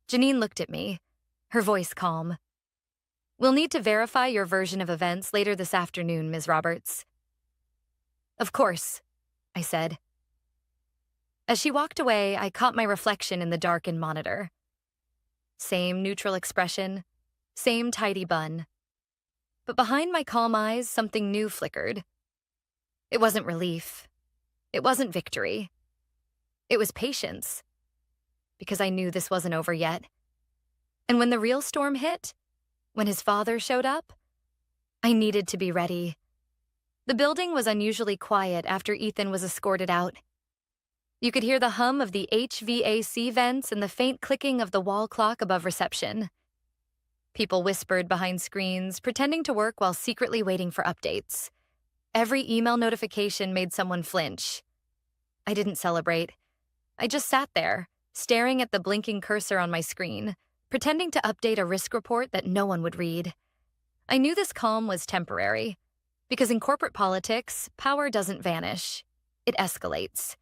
Janine looked at me, her voice calm. We'll need to verify your version of events later this afternoon, Ms. Roberts. Of course, I said. As she walked away, I caught my reflection in the darkened monitor. Same neutral expression, same tidy bun. But behind my calm eyes, something new flickered. It wasn't relief. It wasn't victory. It was patience. Because I knew this wasn't over yet. And when the real storm hit, when his father showed up, I needed to be ready. The building was unusually quiet after Ethan was escorted out. You could hear the hum of the HVAC vents and the faint clicking of the wall clock above reception. People whispered behind screens, pretending to work while secretly waiting for updates. Every email notification made someone flinch. I didn't celebrate. I just sat there, staring at the blinking cursor on my screen, pretending to update a risk report that no one would read. I knew this calm was temporary, because in corporate politics, power doesn't vanish. It escalates.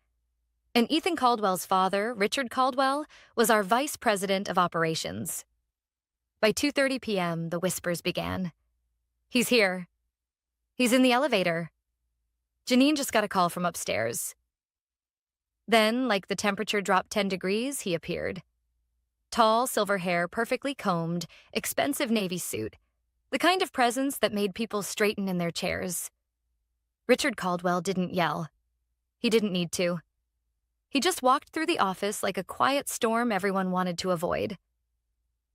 And Ethan Caldwell's father, Richard Caldwell, was our vice president of operations. By 2:30 p.m., the whispers began. He's here. He's in the elevator. Janine just got a call from upstairs. Then, like the temperature dropped 10 degrees, he appeared. Tall, silver hair, perfectly combed, expensive navy suit. The kind of presence that made people straighten in their chairs. Richard Caldwell didn't yell. He didn't need to. He just walked through the office like a quiet storm everyone wanted to avoid.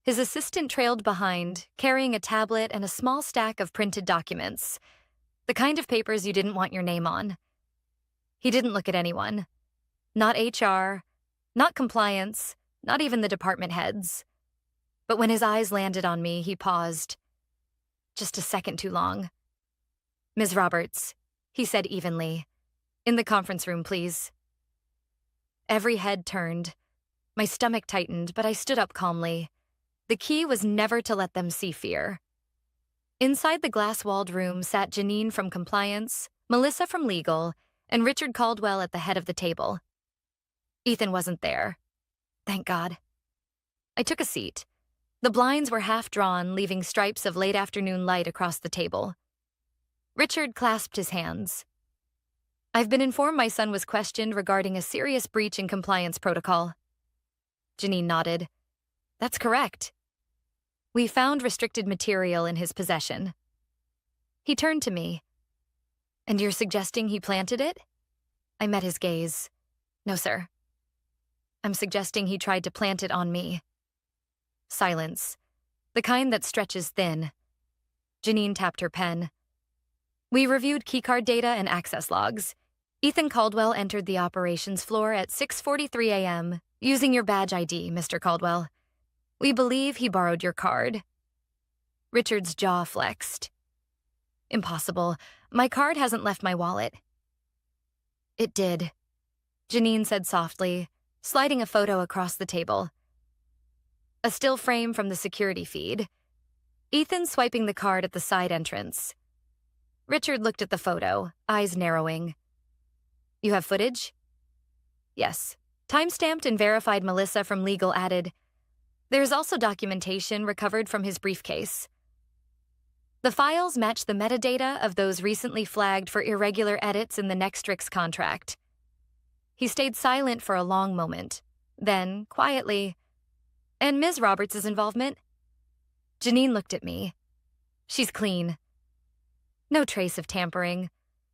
His assistant trailed behind, carrying a tablet and a small stack of printed documents. The kind of papers you didn't want your name on. He didn't look at anyone. Not HR, not compliance, not even the department heads. But when his eyes landed on me, he paused. Just a second too long. "Ms. Roberts," he said evenly. "In the conference room, please." Every head turned. My stomach tightened, but I stood up calmly. The key was never to let them see fear. Inside the glass-walled room sat Janine from compliance, Melissa from legal, and Richard Caldwell at the head of the table. Ethan wasn't there. Thank God. I took a seat. The blinds were half drawn, leaving stripes of late afternoon light across the table. Richard clasped his hands. "I've been informed my son was questioned regarding a serious breach in compliance protocol." Janine nodded. "That's correct. We found restricted material in his possession." He turned to me. "And you're suggesting he planted it?" I met his gaze. "No, sir. I'm suggesting he tried to plant it on me." Silence. The kind that stretches thin. Janine tapped her pen. "We reviewed keycard data and access logs. Ethan Caldwell entered the operations floor at 6:43 a.m. using your badge ID, Mr. Caldwell. We believe he borrowed your card." Richard's jaw flexed. "Impossible. My card hasn't left my wallet." "It did," Janine said softly, sliding a photo across the table. A still frame from the security feed. Ethan swiping the card at the side entrance. Richard looked at the photo, eyes narrowing. "You have footage?" "Yes." Timestamped and verified, Melissa from legal added, "There's also documentation recovered from his briefcase." The files match the metadata of those recently flagged for irregular edits in the Nextrix contract. He stayed silent for a long moment. Then, quietly, "And Ms. Roberts' involvement?" Janine looked at me. "She's clean. No trace of tampering.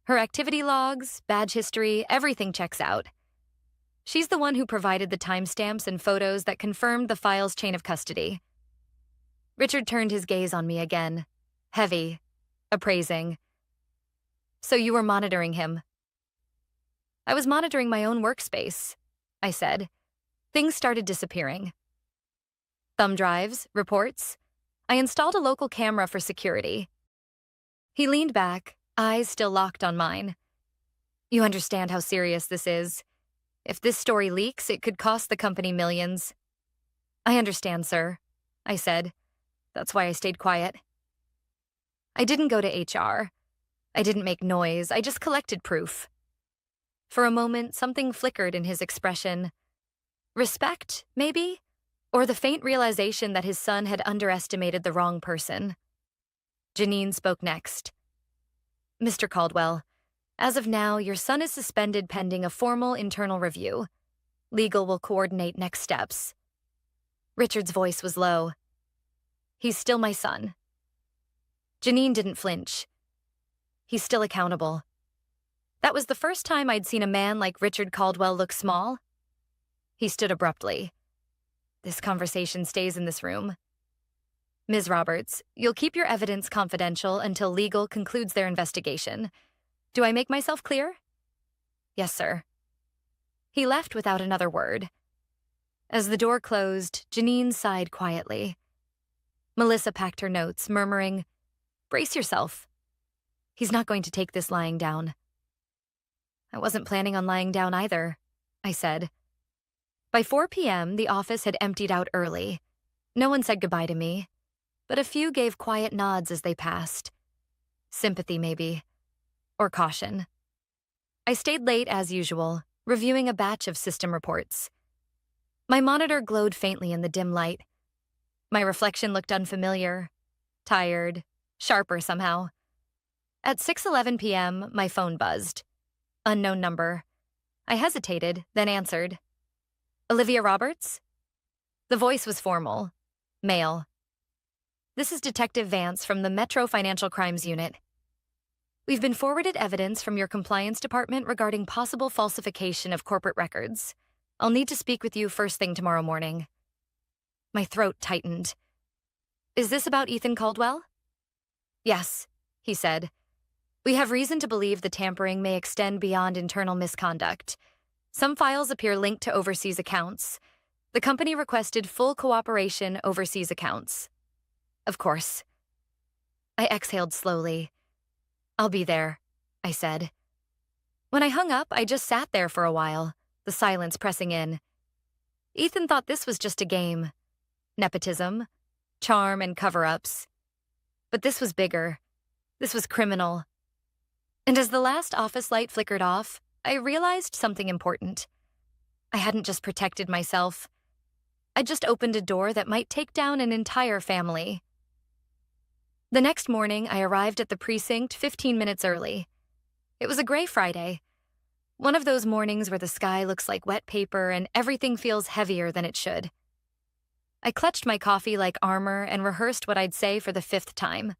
Her activity logs, badge history, everything checks out. She's the one who provided the timestamps and photos that confirmed the file's chain of custody." Richard turned his gaze on me again. Heavy. Appraising. "So you were monitoring him?" "I was monitoring my own workspace," I said. Things started disappearing. Thumb drives, reports. I installed a local camera for security. He leaned back, eyes still locked on mine. "You understand how serious this is. If this story leaks, it could cost the company millions." "I understand, sir," I said. That's why I stayed quiet. I didn't go to HR. I didn't make noise. I just collected proof. For a moment, something flickered in his expression. Respect, maybe? Or the faint realization that his son had underestimated the wrong person. Janine spoke next. "Mr. Caldwell, as of now, your son is suspended pending a formal internal review. Legal will coordinate next steps." Richard's voice was low. "He's still my son." Janine didn't flinch. "He's still accountable." That was the first time I'd seen a man like Richard Caldwell look small. He stood abruptly. "This conversation stays in this room. Ms. Roberts, you'll keep your evidence confidential until legal concludes their investigation. Do I make myself clear?" "Yes, sir." He left without another word. As the door closed, Janine sighed quietly. Melissa packed her notes, murmuring, "Brace yourself. He's not going to take this lying down." "I wasn't planning on lying down either," I said. By 4 p.m., the office had emptied out early. No one said goodbye to me, but a few gave quiet nods as they passed. Sympathy, maybe. Or caution. I stayed late as usual, reviewing a batch of system reports. My monitor glowed faintly in the dim light. My reflection looked unfamiliar, tired, sharper somehow. At 6:11 p.m., my phone buzzed. Unknown number. I hesitated, then answered. "Olivia Roberts?" The voice was formal. Male. "This is Detective Vance from the Metro Financial Crimes Unit. We've been forwarded evidence from your compliance department regarding possible falsification of corporate records. I'll need to speak with you first thing tomorrow morning." My throat tightened. "Is this about Ethan Caldwell?" "Yes," he said. "We have reason to believe the tampering may extend beyond internal misconduct. Some files appear linked to overseas accounts. The company requested full cooperation overseas accounts. Of course. I exhaled slowly. I'll be there, I said. When I hung up, I just sat there for a while, the silence pressing in. Ethan thought this was just a game. Nepotism, charm, and cover-ups. But this was bigger. This was criminal. And as the last office light flickered off, I realized something important. I hadn't just protected myself. I'd just opened a door that might take down an entire family. The next morning, I arrived at the precinct 15 minutes early. It was a gray Friday. One of those mornings where the sky looks like wet paper and everything feels heavier than it should. I clutched my coffee like armor and rehearsed what I'd say for the 5th time.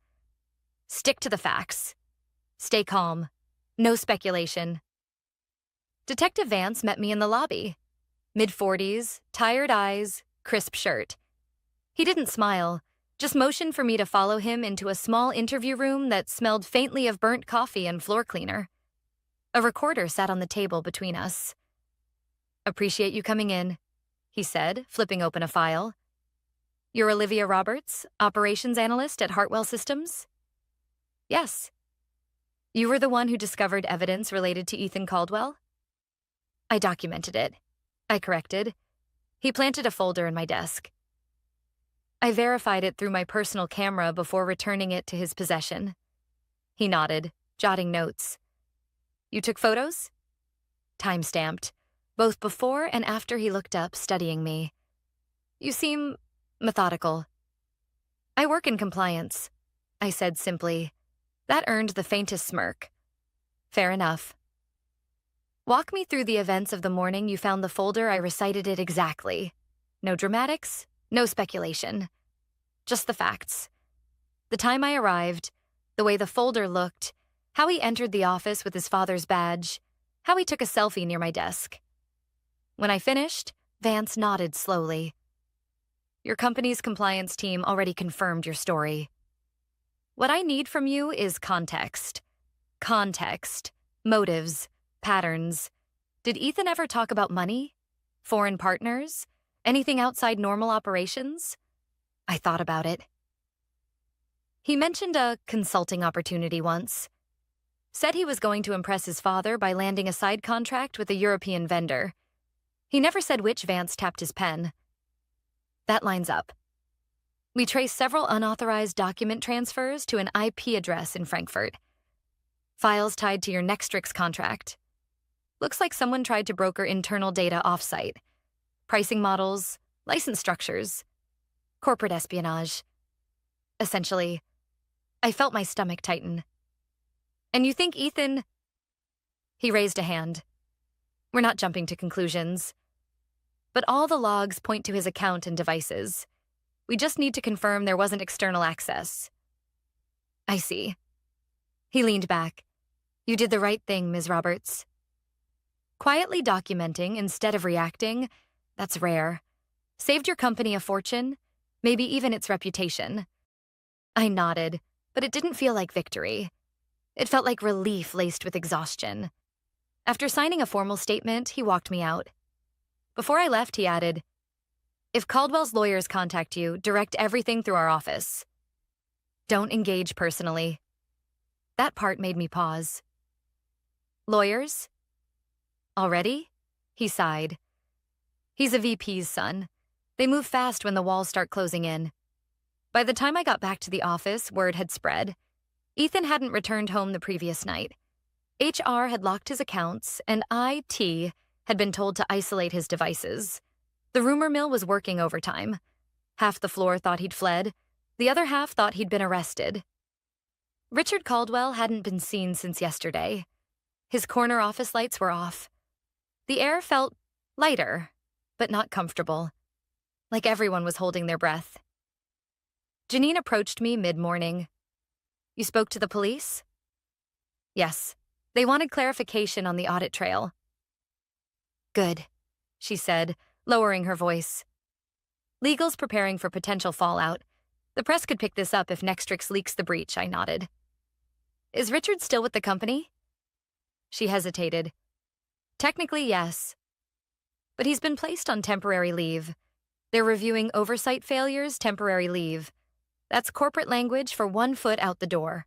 Stick to the facts. Stay calm. No speculation. Detective Vance met me in the lobby. Mid-40s, tired eyes, crisp shirt. He didn't smile, just motioned for me to follow him into a small interview room that smelled faintly of burnt coffee and floor cleaner. A recorder sat on the table between us. "Appreciate you coming in," he said, flipping open a file. "You're Olivia Roberts, operations analyst at Hartwell Systems?" "Yes." "You were the one who discovered evidence related to Ethan Caldwell?" "I documented it," I corrected. He planted a folder in my desk. "I verified it through my personal camera before returning it to his possession." He nodded, jotting notes. "You took photos?" Time-stamped, both before and after he looked up, studying me. "You seem methodical." "I work in compliance," I said simply. That earned the faintest smirk. "Fair enough." "Walk me through the events of the morning you found the folder." I recited it exactly. No dramatics, no speculation. Just the facts. The time I arrived, the way the folder looked, how he entered the office with his father's badge, how he took a selfie near my desk. When I finished, Vance nodded slowly. "Your company's compliance team already confirmed your story. What I need from you is context. Context, motives, patterns. Did Ethan ever talk about money? Foreign partners? Anything outside normal operations?" I thought about it. "He mentioned a consulting opportunity once. Said he was going to impress his father by landing a side contract with a European vendor. He never said which Vance tapped his pen." That lines up. We traced several unauthorized document transfers to an IP address in Frankfurt. Files tied to your Nextrix contract. Looks like someone tried to broker internal data offsite. Pricing models, license structures, corporate espionage. Essentially, I felt my stomach tighten. "And you think Ethan—" He raised a hand. "We're not jumping to conclusions. But all the logs point to his account and devices. We just need to confirm there wasn't external access." "I see." He leaned back. "You did the right thing, Ms. Roberts." Quietly documenting instead of reacting, that's rare. Saved your company a fortune, maybe even its reputation. I nodded, but it didn't feel like victory. It felt like relief laced with exhaustion. After signing a formal statement, he walked me out. Before I left, he added, "If Caldwell's lawyers contact you, direct everything through our office. Don't engage personally." That part made me pause. "Lawyers? Already?" He sighed. "He's a VP's son. They move fast when the walls start closing in." By the time I got back to the office, word had spread. Ethan hadn't returned home the previous night. HR had locked his accounts, and IT had been told to isolate his devices. The rumor mill was working overtime. Half the floor thought he'd fled. The other half thought he'd been arrested. Richard Caldwell hadn't been seen since yesterday. His corner office lights were off. The air felt lighter, but not comfortable. Like everyone was holding their breath. Janine approached me mid-morning. "You spoke to the police?" "Yes. They wanted clarification on the audit trail." "Good," she said, lowering her voice. "Legal's preparing for potential fallout. The press could pick this up if Nextrix leaks the breach," I nodded. "Is Richard still with the company?" She hesitated. "Technically, yes." but he's been placed on temporary leave. They're reviewing oversight failures, temporary leave. That's corporate language for 1 foot out the door.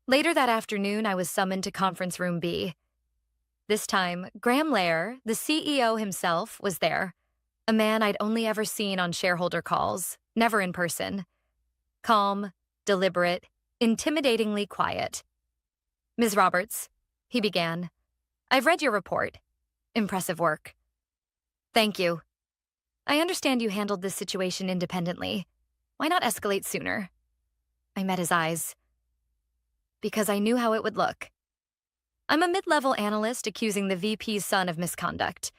Later that afternoon, I was summoned to conference room B. This time, Graham Lair, the CEO himself, was there. A man I'd only ever seen on shareholder calls, never in person. Calm, deliberate, intimidatingly quiet. "Ms. Roberts," he began, "I've read your report. Impressive work." "Thank you. I understand you handled this situation independently. Why not escalate sooner?" I met his eyes. "Because I knew how it would look. I'm a mid-level analyst accusing the VP's son of misconduct.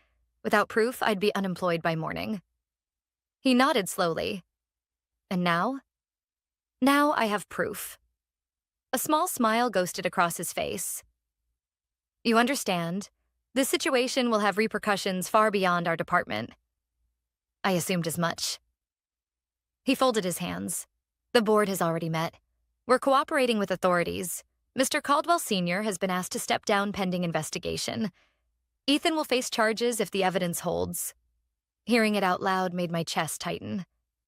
Without proof, I'd be unemployed by morning." He nodded slowly. "And now?" "Now I have proof." A small smile ghosted across his face. "You understand, this situation will have repercussions far beyond our department." I assumed as much. He folded his hands. "The board has already met. We're cooperating with authorities. Mr. Caldwell Sr. has been asked to step down pending investigation. Ethan will face charges if the evidence holds." Hearing it out loud made my chest tighten.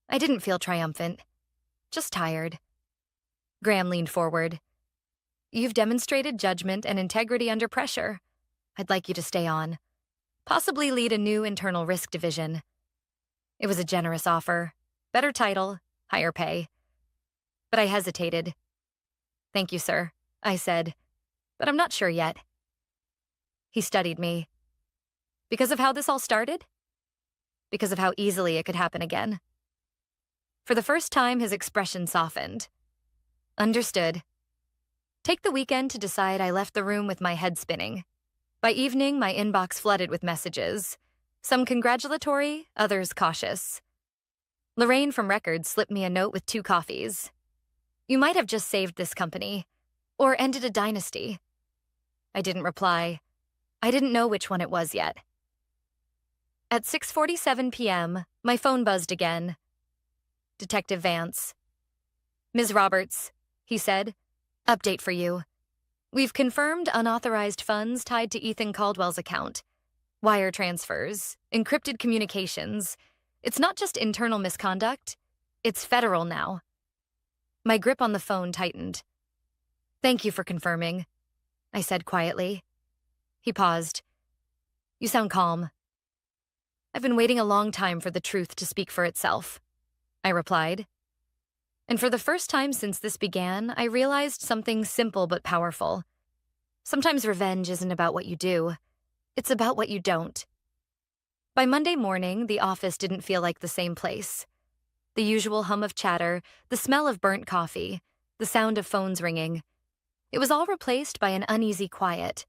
I didn't feel triumphant, just tired. Graham leaned forward. "You've demonstrated judgment and integrity under pressure. I'd like you to stay on. Possibly lead a new internal risk division." It was a generous offer. Better title, higher pay. But I hesitated. "Thank you, sir," I said, "but I'm not sure yet." He studied me. "Because of how this all started?" "Because of how easily it could happen again." For the first time, his expression softened. "Understood." Take the weekend to decide, I left the room with my head spinning. By evening, my inbox flooded with messages. Some congratulatory, others cautious. Lorraine from Records slipped me a note with 2 coffees. "You might have just saved this company, or ended a dynasty." I didn't reply. I didn't know which one it was yet. At 6:47 p.m., my phone buzzed again. Detective Vance. "Ms. Roberts," he said, "update for you. We've confirmed unauthorized funds tied to Ethan Caldwell's account. Wire transfers, encrypted communications. It's not just internal misconduct, it's federal now." My grip on the phone tightened. "Thank you for confirming," I said quietly. He paused. "You sound calm." "I've been waiting a long time for the truth to speak for itself," I replied. And for the first time since this began, I realized something simple but powerful. Sometimes revenge isn't about what you do. It's about what you don't. By Monday morning, the office didn't feel like the same place. The usual hum of chatter, the smell of burnt coffee, the sound of phones ringing. It was all replaced by an uneasy quiet.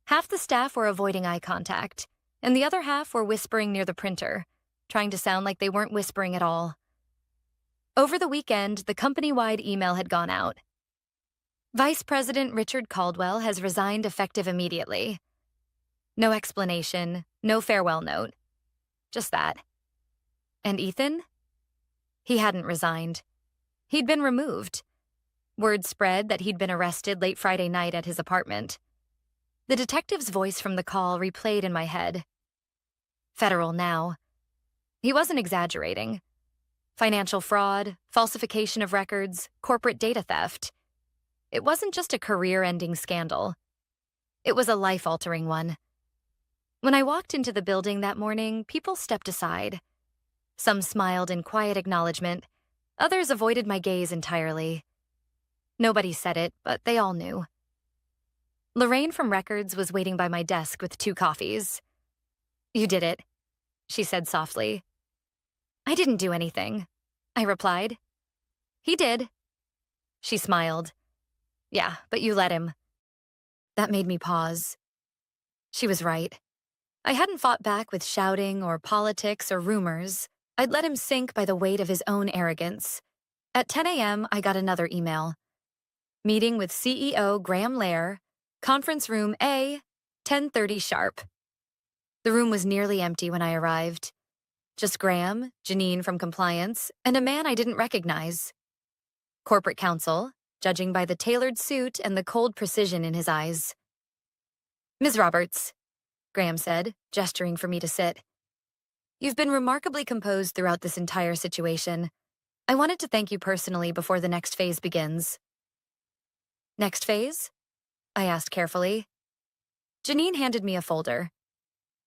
Half the staff were avoiding eye contact, and the other half were whispering near the printer, trying to sound like they weren't whispering at all. Over the weekend, the company-wide email had gone out. "Vice President Richard Caldwell has resigned effective immediately." No explanation, no farewell note. Just that. And Ethan? He hadn't resigned. He'd been removed. Word spread that he'd been arrested late Friday night at his apartment. The detective's voice from the call replayed in my head. Federal now. He wasn't exaggerating. Financial fraud, falsification of records, corporate data theft. It wasn't just a career-ending scandal. It was a life-altering one. When I walked into the building that morning, people stepped aside. Some smiled in quiet acknowledgement. Others avoided my gaze entirely. Nobody said it, but they all knew. Lorraine from Records was waiting by my desk with 2 coffees. "You did it," she said softly. "I didn't do anything," I replied. "He did." She smiled. "Yeah, but you let him." That made me pause. She was right. I hadn't fought back with shouting or politics or rumors. I'd let him sink by the weight of his own arrogance. At 10 a.m., I got another email. Meeting with CEO Graham Lair, conference room A, 10:30 sharp. The room was nearly empty when I arrived. Just Graham, Janine from compliance, and a man I didn't recognize. Corporate counsel, judging by the tailored suit and the cold precision in his eyes. "Ms. Roberts," Graham said, gesturing for me to sit. You've been remarkably composed throughout this entire situation. I wanted to thank you personally before the next phase begins. Next phase? I asked carefully. Janine handed me a folder.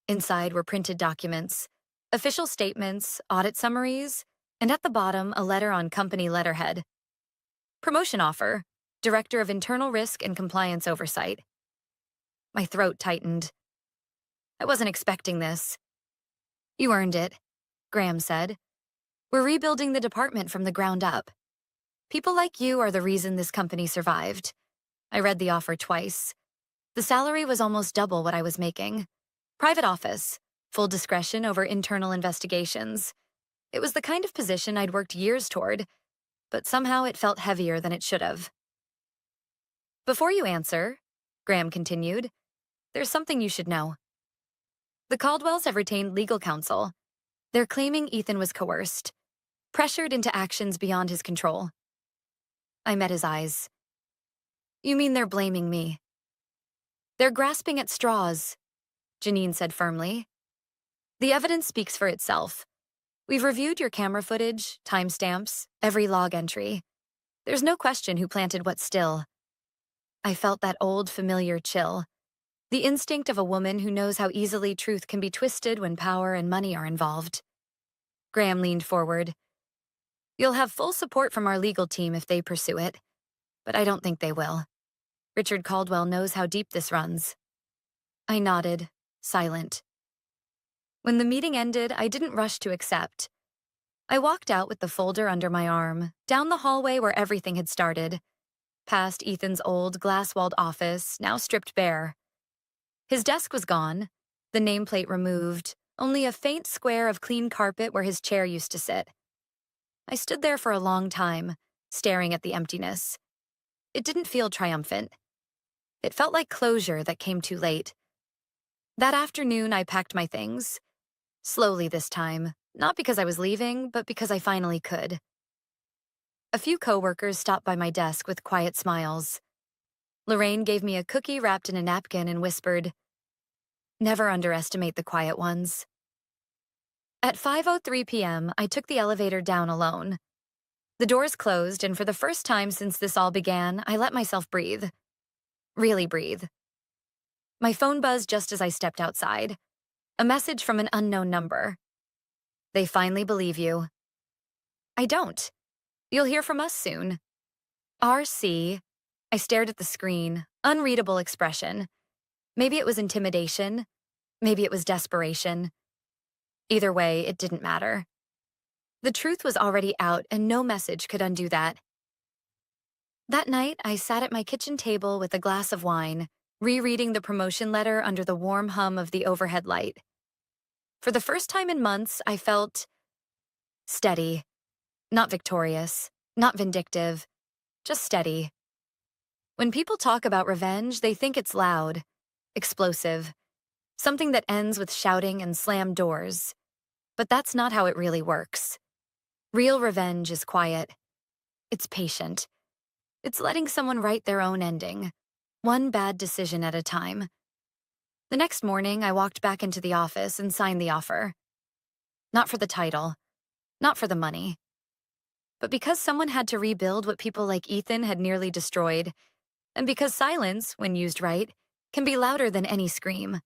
Inside were printed documents, official statements, audit summaries, and at the bottom, a letter on company letterhead. Promotion offer, Director of Internal Risk and Compliance Oversight. My throat tightened. I wasn't expecting this. You earned it, Graham said. We're rebuilding the department from the ground up. People like you are the reason this company survived. I read the offer twice. The salary was almost double what I was making. Private office, full discretion over internal investigations. It was the kind of position I'd worked years toward, but somehow it felt heavier than it should have. Before you answer, Graham continued, there's something you should know. The Caldwells have retained legal counsel. They're claiming Ethan was coerced, pressured into actions beyond his control. I met his eyes. You mean they're blaming me? They're grasping at straws, Janine said firmly. The evidence speaks for itself. We've reviewed your camera footage, timestamps, every log entry. There's no question who planted what still. I felt that old, familiar chill, the instinct of a woman who knows how easily truth can be twisted when power and money are involved. Graham leaned forward. You'll have full support from our legal team if they pursue it, but I don't think they will. Richard Caldwell knows how deep this runs. I nodded, silent. When the meeting ended, I didn't rush to accept. I walked out with the folder under my arm, down the hallway where everything had started, past Ethan's old glass-walled office, now stripped bare. His desk was gone, the nameplate removed, only a faint square of clean carpet where his chair used to sit. I stood there for a long time, staring at the emptiness. It didn't feel triumphant. It felt like closure that came too late. That afternoon, I packed my things. Slowly this time, not because I was leaving, but because I finally could. A few coworkers stopped by my desk with quiet smiles. Lorraine gave me a cookie wrapped in a napkin and whispered, "Never underestimate the quiet ones." At 5:03 p.m., I took the elevator down alone. The doors closed, and for the first time since this all began, I let myself breathe. Really breathe. My phone buzzed just as I stepped outside. A message from an unknown number. They finally believe you. I don't. You'll hear from us soon. RC. I stared at the screen, unreadable expression. Maybe it was intimidation. Maybe it was desperation. Either way, it didn't matter. The truth was already out, and no message could undo that. That night, I sat at my kitchen table with a glass of wine, rereading the promotion letter under the warm hum of the overhead light. For the first time in months, I felt steady. Not victorious, not vindictive, just steady. When people talk about revenge, they think it's loud, explosive, something that ends with shouting and slammed doors. But that's not how it really works. Real revenge is quiet. It's patient. It's letting someone write their own ending, one bad decision at a time. The next morning, I walked back into the office and signed the offer. Not for the title, not for the money, but because someone had to rebuild what people like Ethan had nearly destroyed, and because silence, when used right, can be louder than any scream.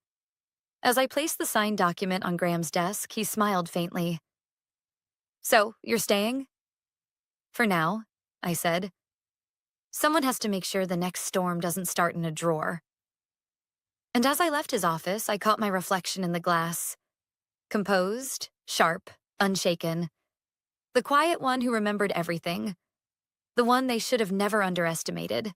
As I placed the signed document on Graham's desk, he smiled faintly. "So, you're staying?" "For now," I said. "Someone has to make sure the next storm doesn't start in a drawer." And as I left his office, I caught my reflection in the glass. Composed, sharp, unshaken. The quiet one who remembered everything. The one they should have never underestimated.